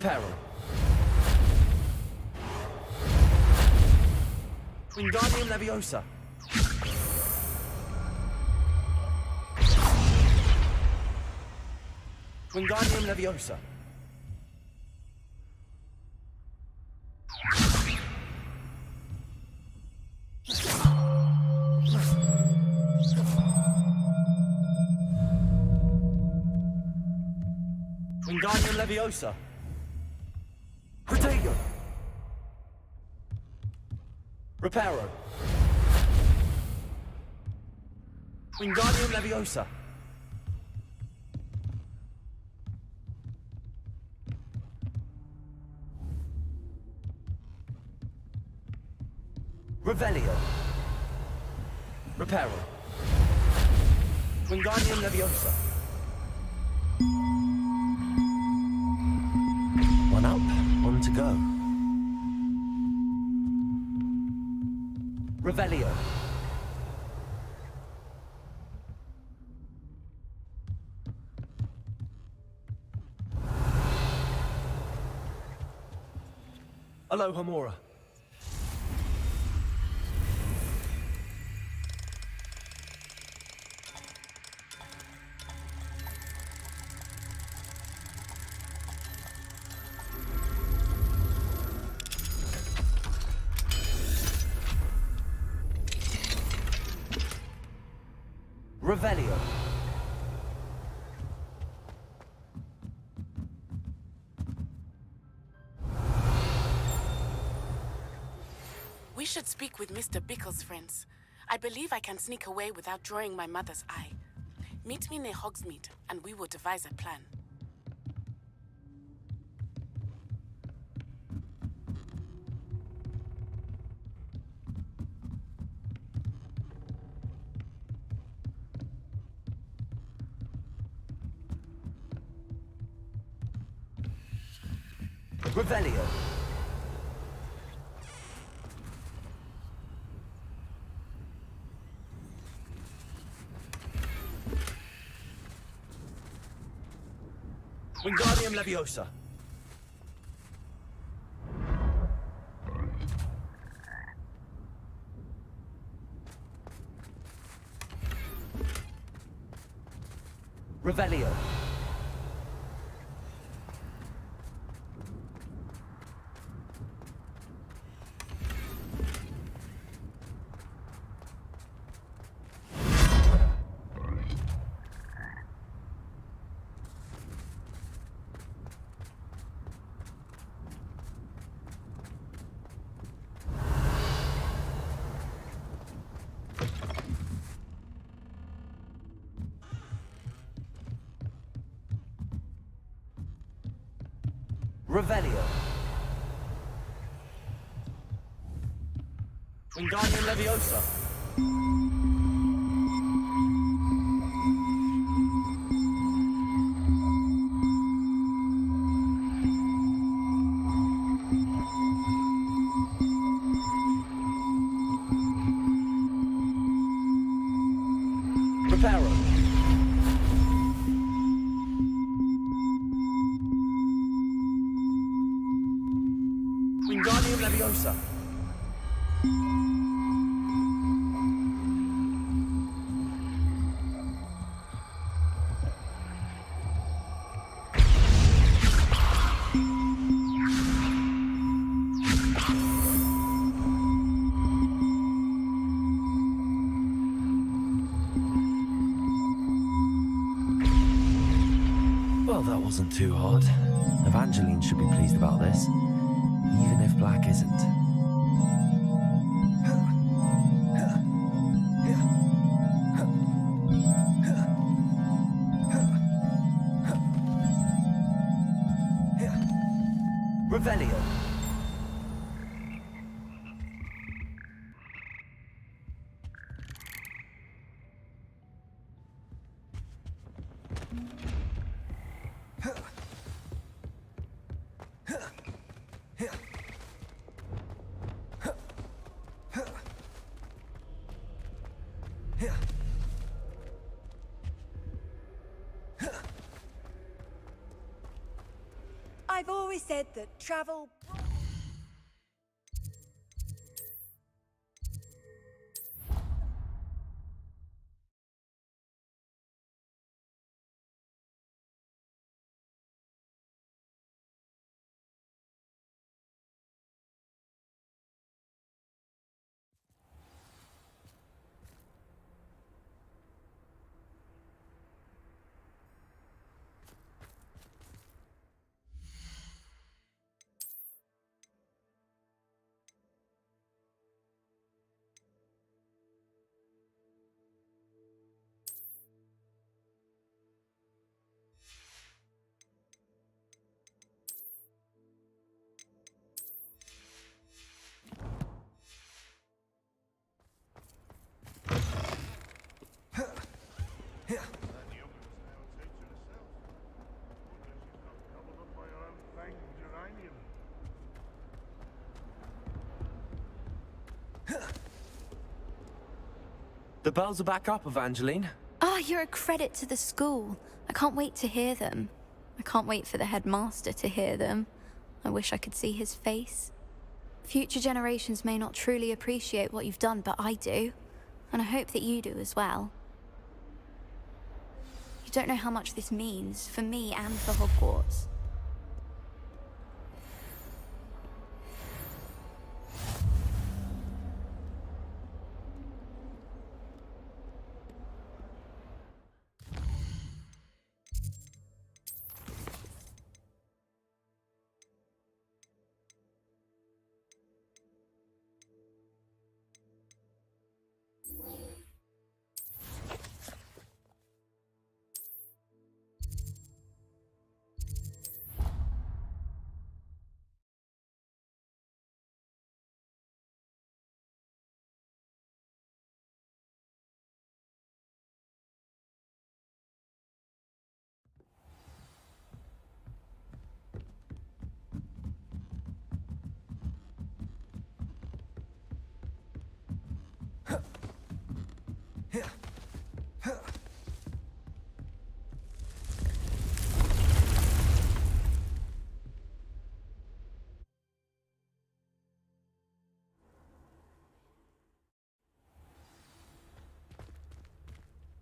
Reparo. Wingardium Leviosa. Wingardium Leviosa. Wingardium Leviosa. Protego. Reparo. Wingardium Leviosa. Revelio. Reparo. Wingardium Leviosa. One up, one to go. Revelio. Alohomora. Revelio. We should speak with Mr. Bickle's friends. I believe I can sneak away without drawing my mother's eye. Meet me near Hogsmeade, and we will devise a plan. Revelio. Wingardium Leviosa. Revelio. Revelio. Wingardium Leviosa. Reparo. Wingardium Leviosa. Well, that wasn't too hard. Evangeline should be pleased about this, even if Black isn't. Revelio. I've always said that travel... The bells are back up, Evangeline. Ah, you're a credit to the school. I can't wait to hear them. I can't wait for the headmaster to hear them. I wish I could see his face. Future generations may not truly appreciate what you've done, but I do. And I hope that you do as well. You don't know how much this means, for me and for Hogwarts.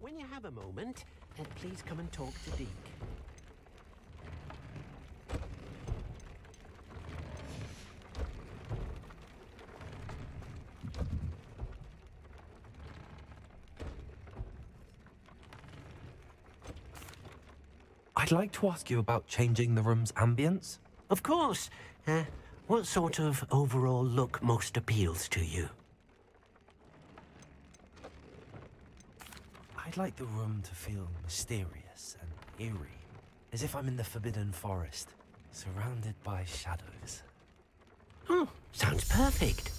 When you have a moment, please come and talk to Deke. I'd like to ask you about changing the room's ambience. Of course. What sort of overall look most appeals to you? I'd like the room to feel mysterious and eerie, as if I'm in the Forbidden Forest, surrounded by shadows. Oh, sounds perfect.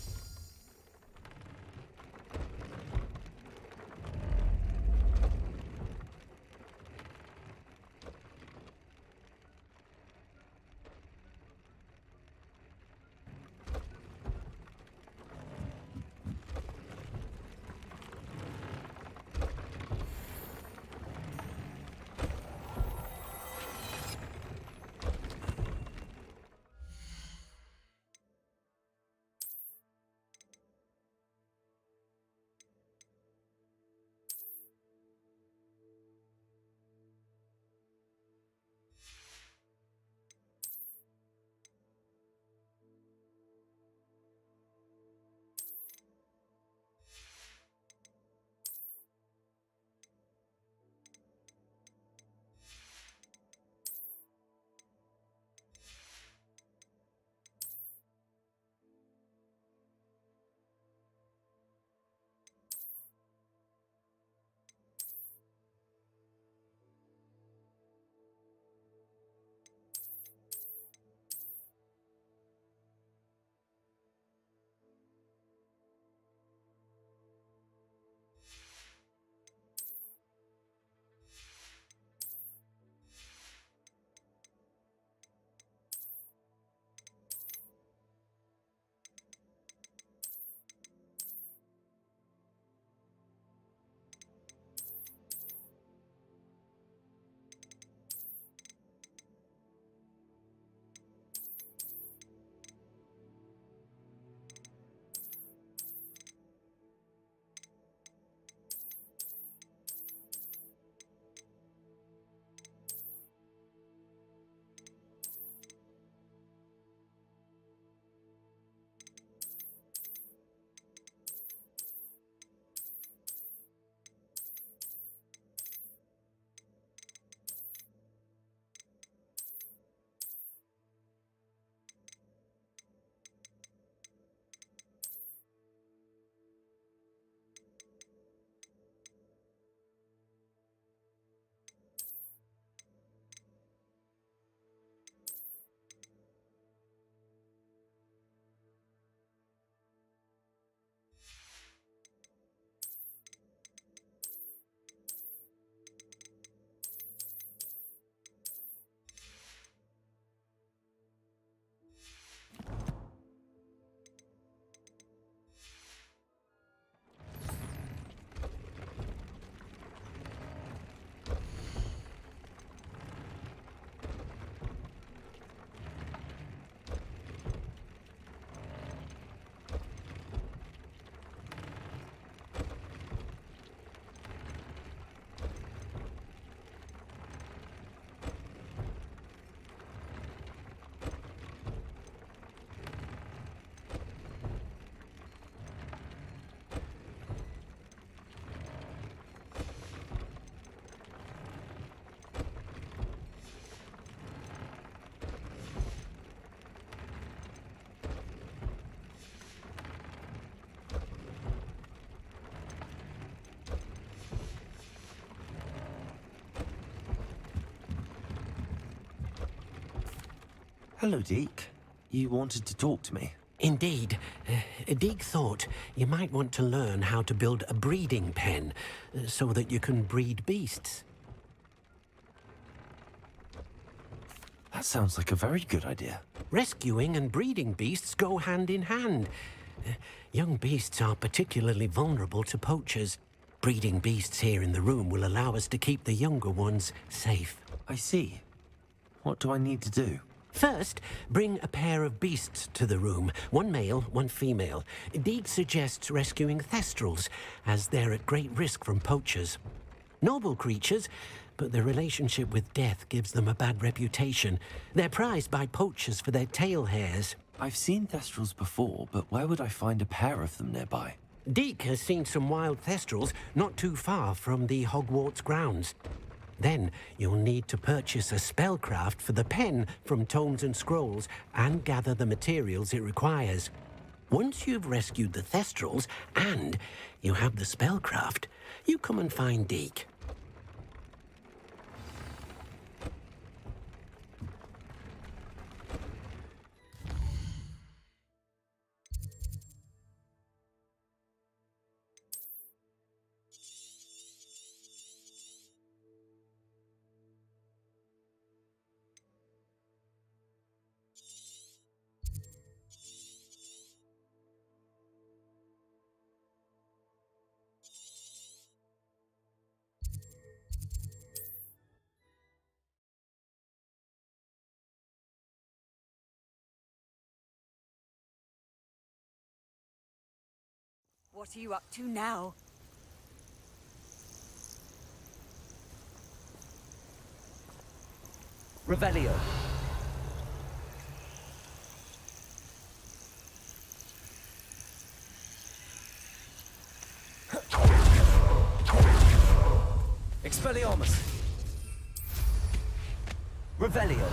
Hello, Deke. You wanted to talk to me? Indeed. Deke thought you might want to learn how to build a breeding pen so that you can breed beasts. That sounds like a very good idea. Rescuing and breeding beasts go hand in hand. Young beasts are particularly vulnerable to poachers. Breeding beasts here in the room will allow us to keep the younger ones safe. I see. What do I need to do? First, bring a pair of beasts to the room. One male, one female. Deke suggests rescuing thestrals, as they're at great risk from poachers. Noble creatures, but their relationship with death gives them a bad reputation. They're prized by poachers for their tail hairs. I've seen thestrals before, but where would I find a pair of them nearby? Deke has seen some wild thestrals not too far from the Hogwarts grounds. Then you'll need to purchase a spellcraft for the pen from Tomes and Scrolls and gather the materials it requires. Once you've rescued the thestrals and you have the spellcraft, you come and find Deke. What are you up to now? Revelio. Expelliarmus. Revelio.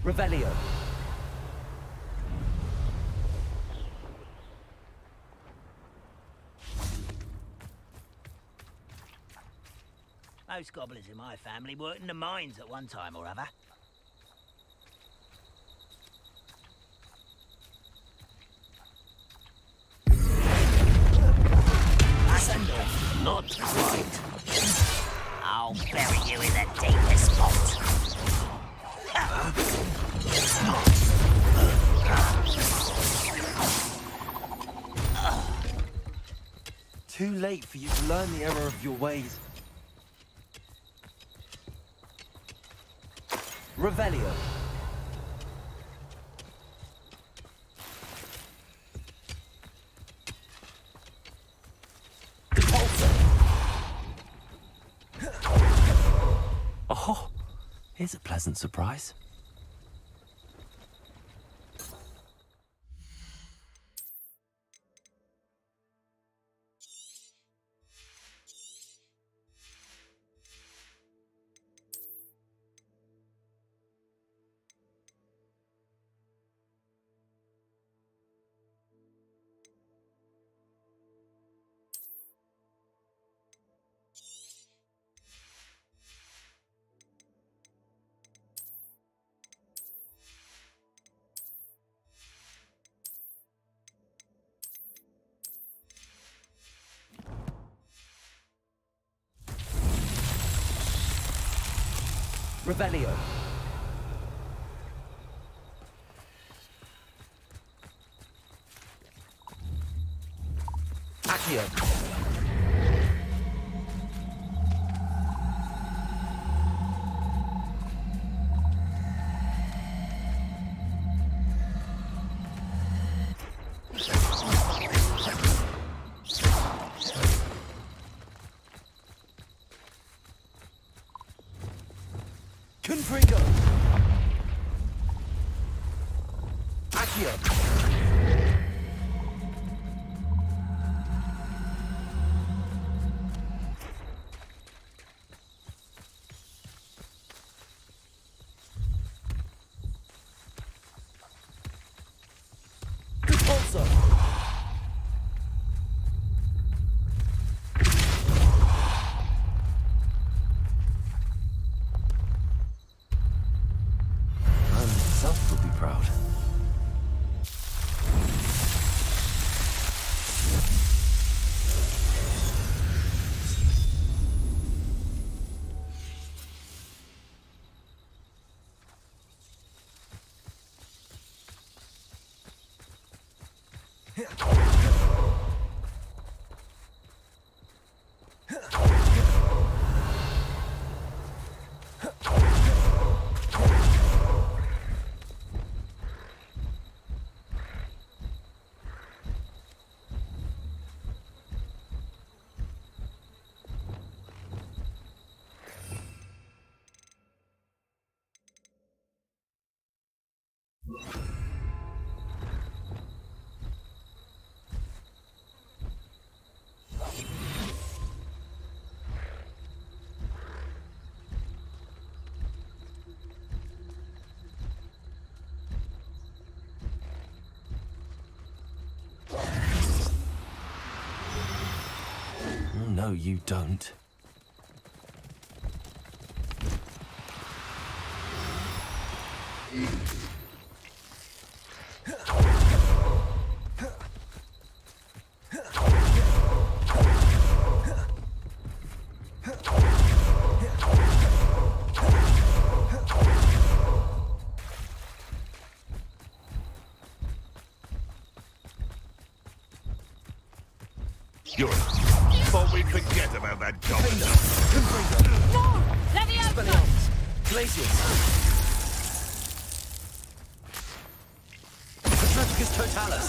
Revelio. Most goblins in my family worked in the mines at one time or other. Not quite. I'll bury you in the deepest spot. Too late for you to learn the error of your ways. Revelio. Oh, here's a pleasant surprise. Revelio. Accio. Confringo! Accio! Repulsor! Man himself would be proud. No, you don't. You're thought we'd forget about that goblin. No! Leviosa! Glacius! Patrepticus totalis!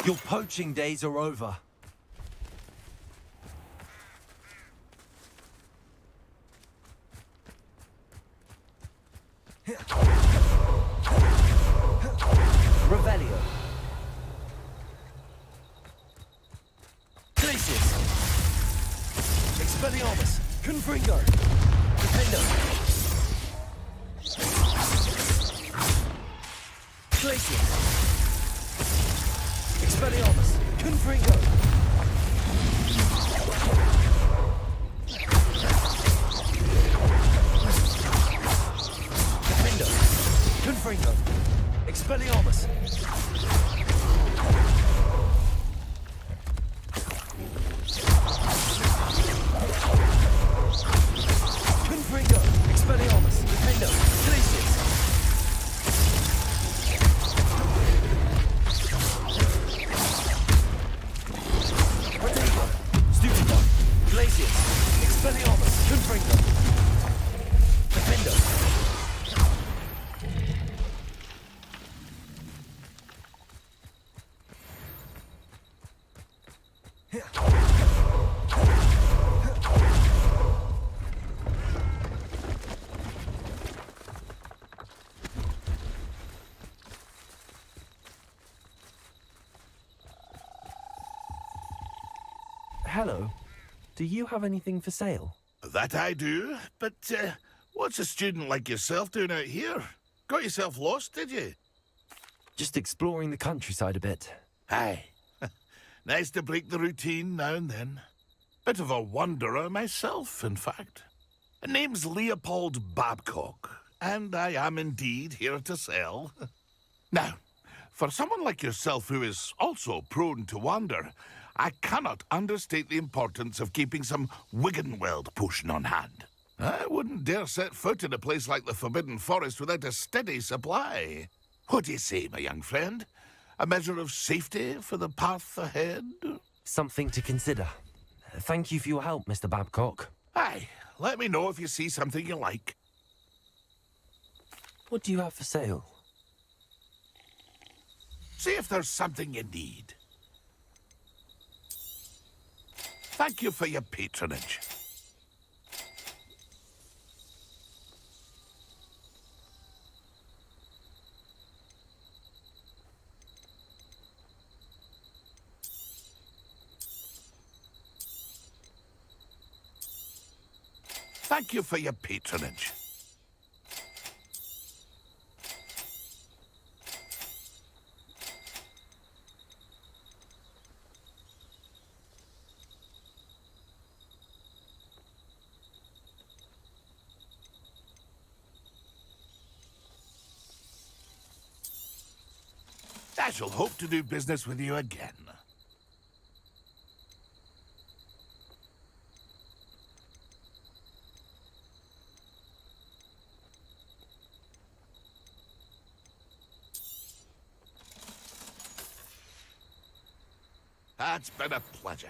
Your poaching days are over. Revelio. Glacius! Expelliarmus! Confringo! Defendo! Glacius! Expelliarmus! Confringo! Defendo! Confringo! Expelliarmus! Confringo! Expelliarmus! Defendo! Glacius! Protego! Stupidon! Glacius! Expelliarmus! Confringo! Defendo! Hello. Do you have anything for sale? That I do, but what's a student like yourself doing out here? Got yourself lost, did you? Just exploring the countryside a bit. Aye. Nice to break the routine now and then. Bit of a wanderer myself, in fact. Name's Leopold Babcock, and I am indeed here to sell. Now, for someone like yourself who is also prone to wander, I cannot understate the importance of keeping some Wiggenweld potion on hand. I wouldn't dare set foot in a place like the Forbidden Forest without a steady supply. What do you say, my young friend? A measure of safety for the path ahead? Something to consider. Thank you for your help, Mr. Babcock. Aye, let me know if you see something you like. What do you have for sale? See if there's something you need. Thank you for your patronage. Thank you for your patronage. I shall hope to do business with you again. It's been a pleasure.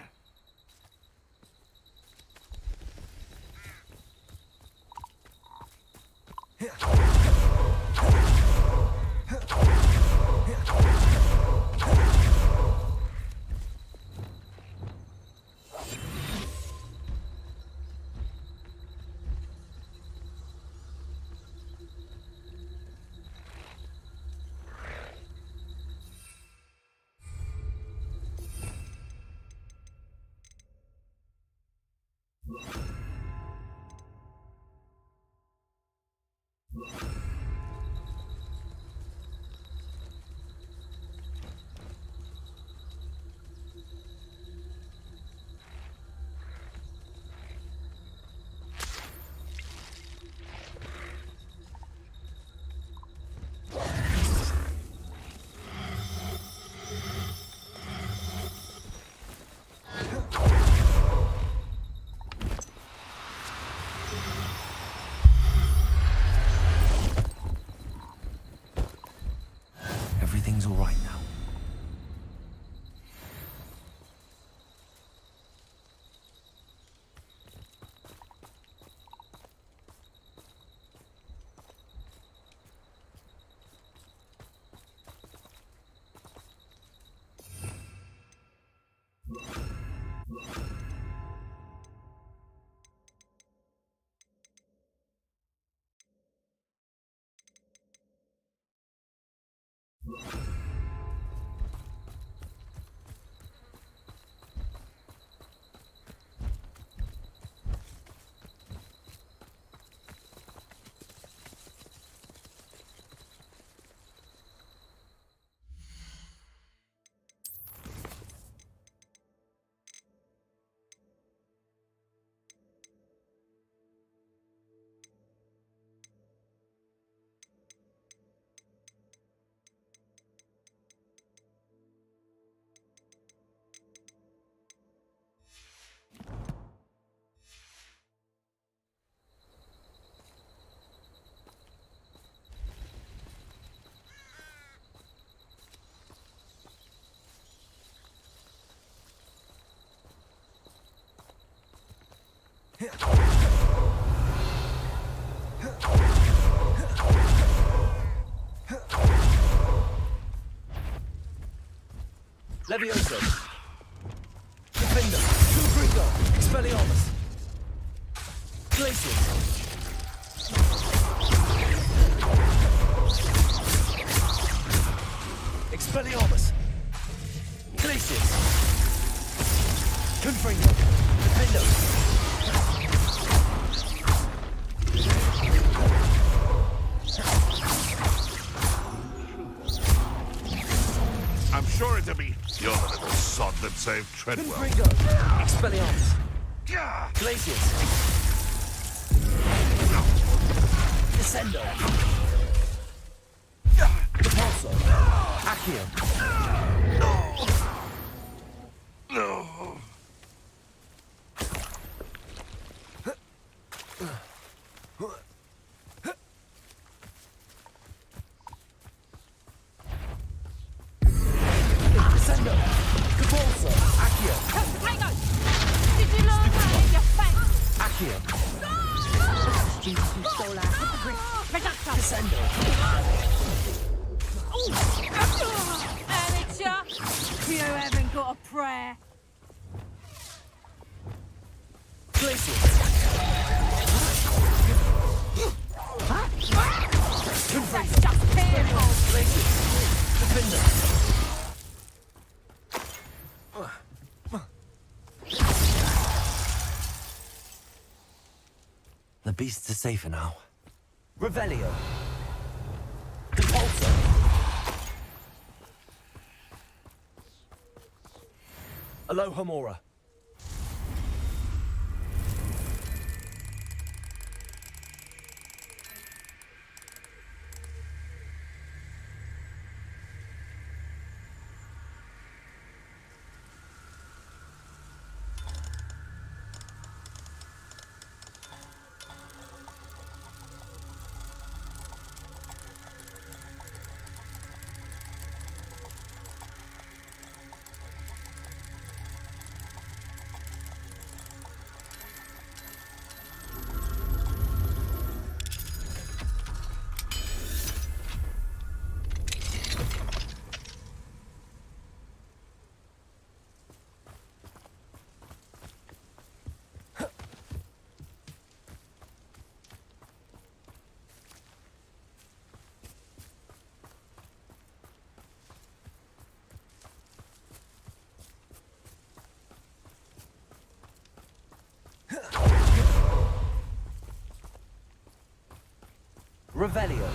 Everything's all right now. Levioso. Defender. Gringo. Expelliarmus. Glacius. Expelliarmus. Glacius. Confringo. Defender. I'm sure it'll be you're the little sod that saved Treadwell. Confringo. Expelliarmus. Glacius. Descendo. Repulso. Accio. No. Descendo. Repulso. Accio. Did you learn that in your face? Accio. You stole our hypocrite. Reducto. Descendo. Amateur. You haven't got a prayer. Glacius. That's just painful. Glacius. Defender. beasts are safer now. Revelio. Compulsor. Alohomora. Revelio.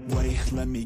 Wait, let me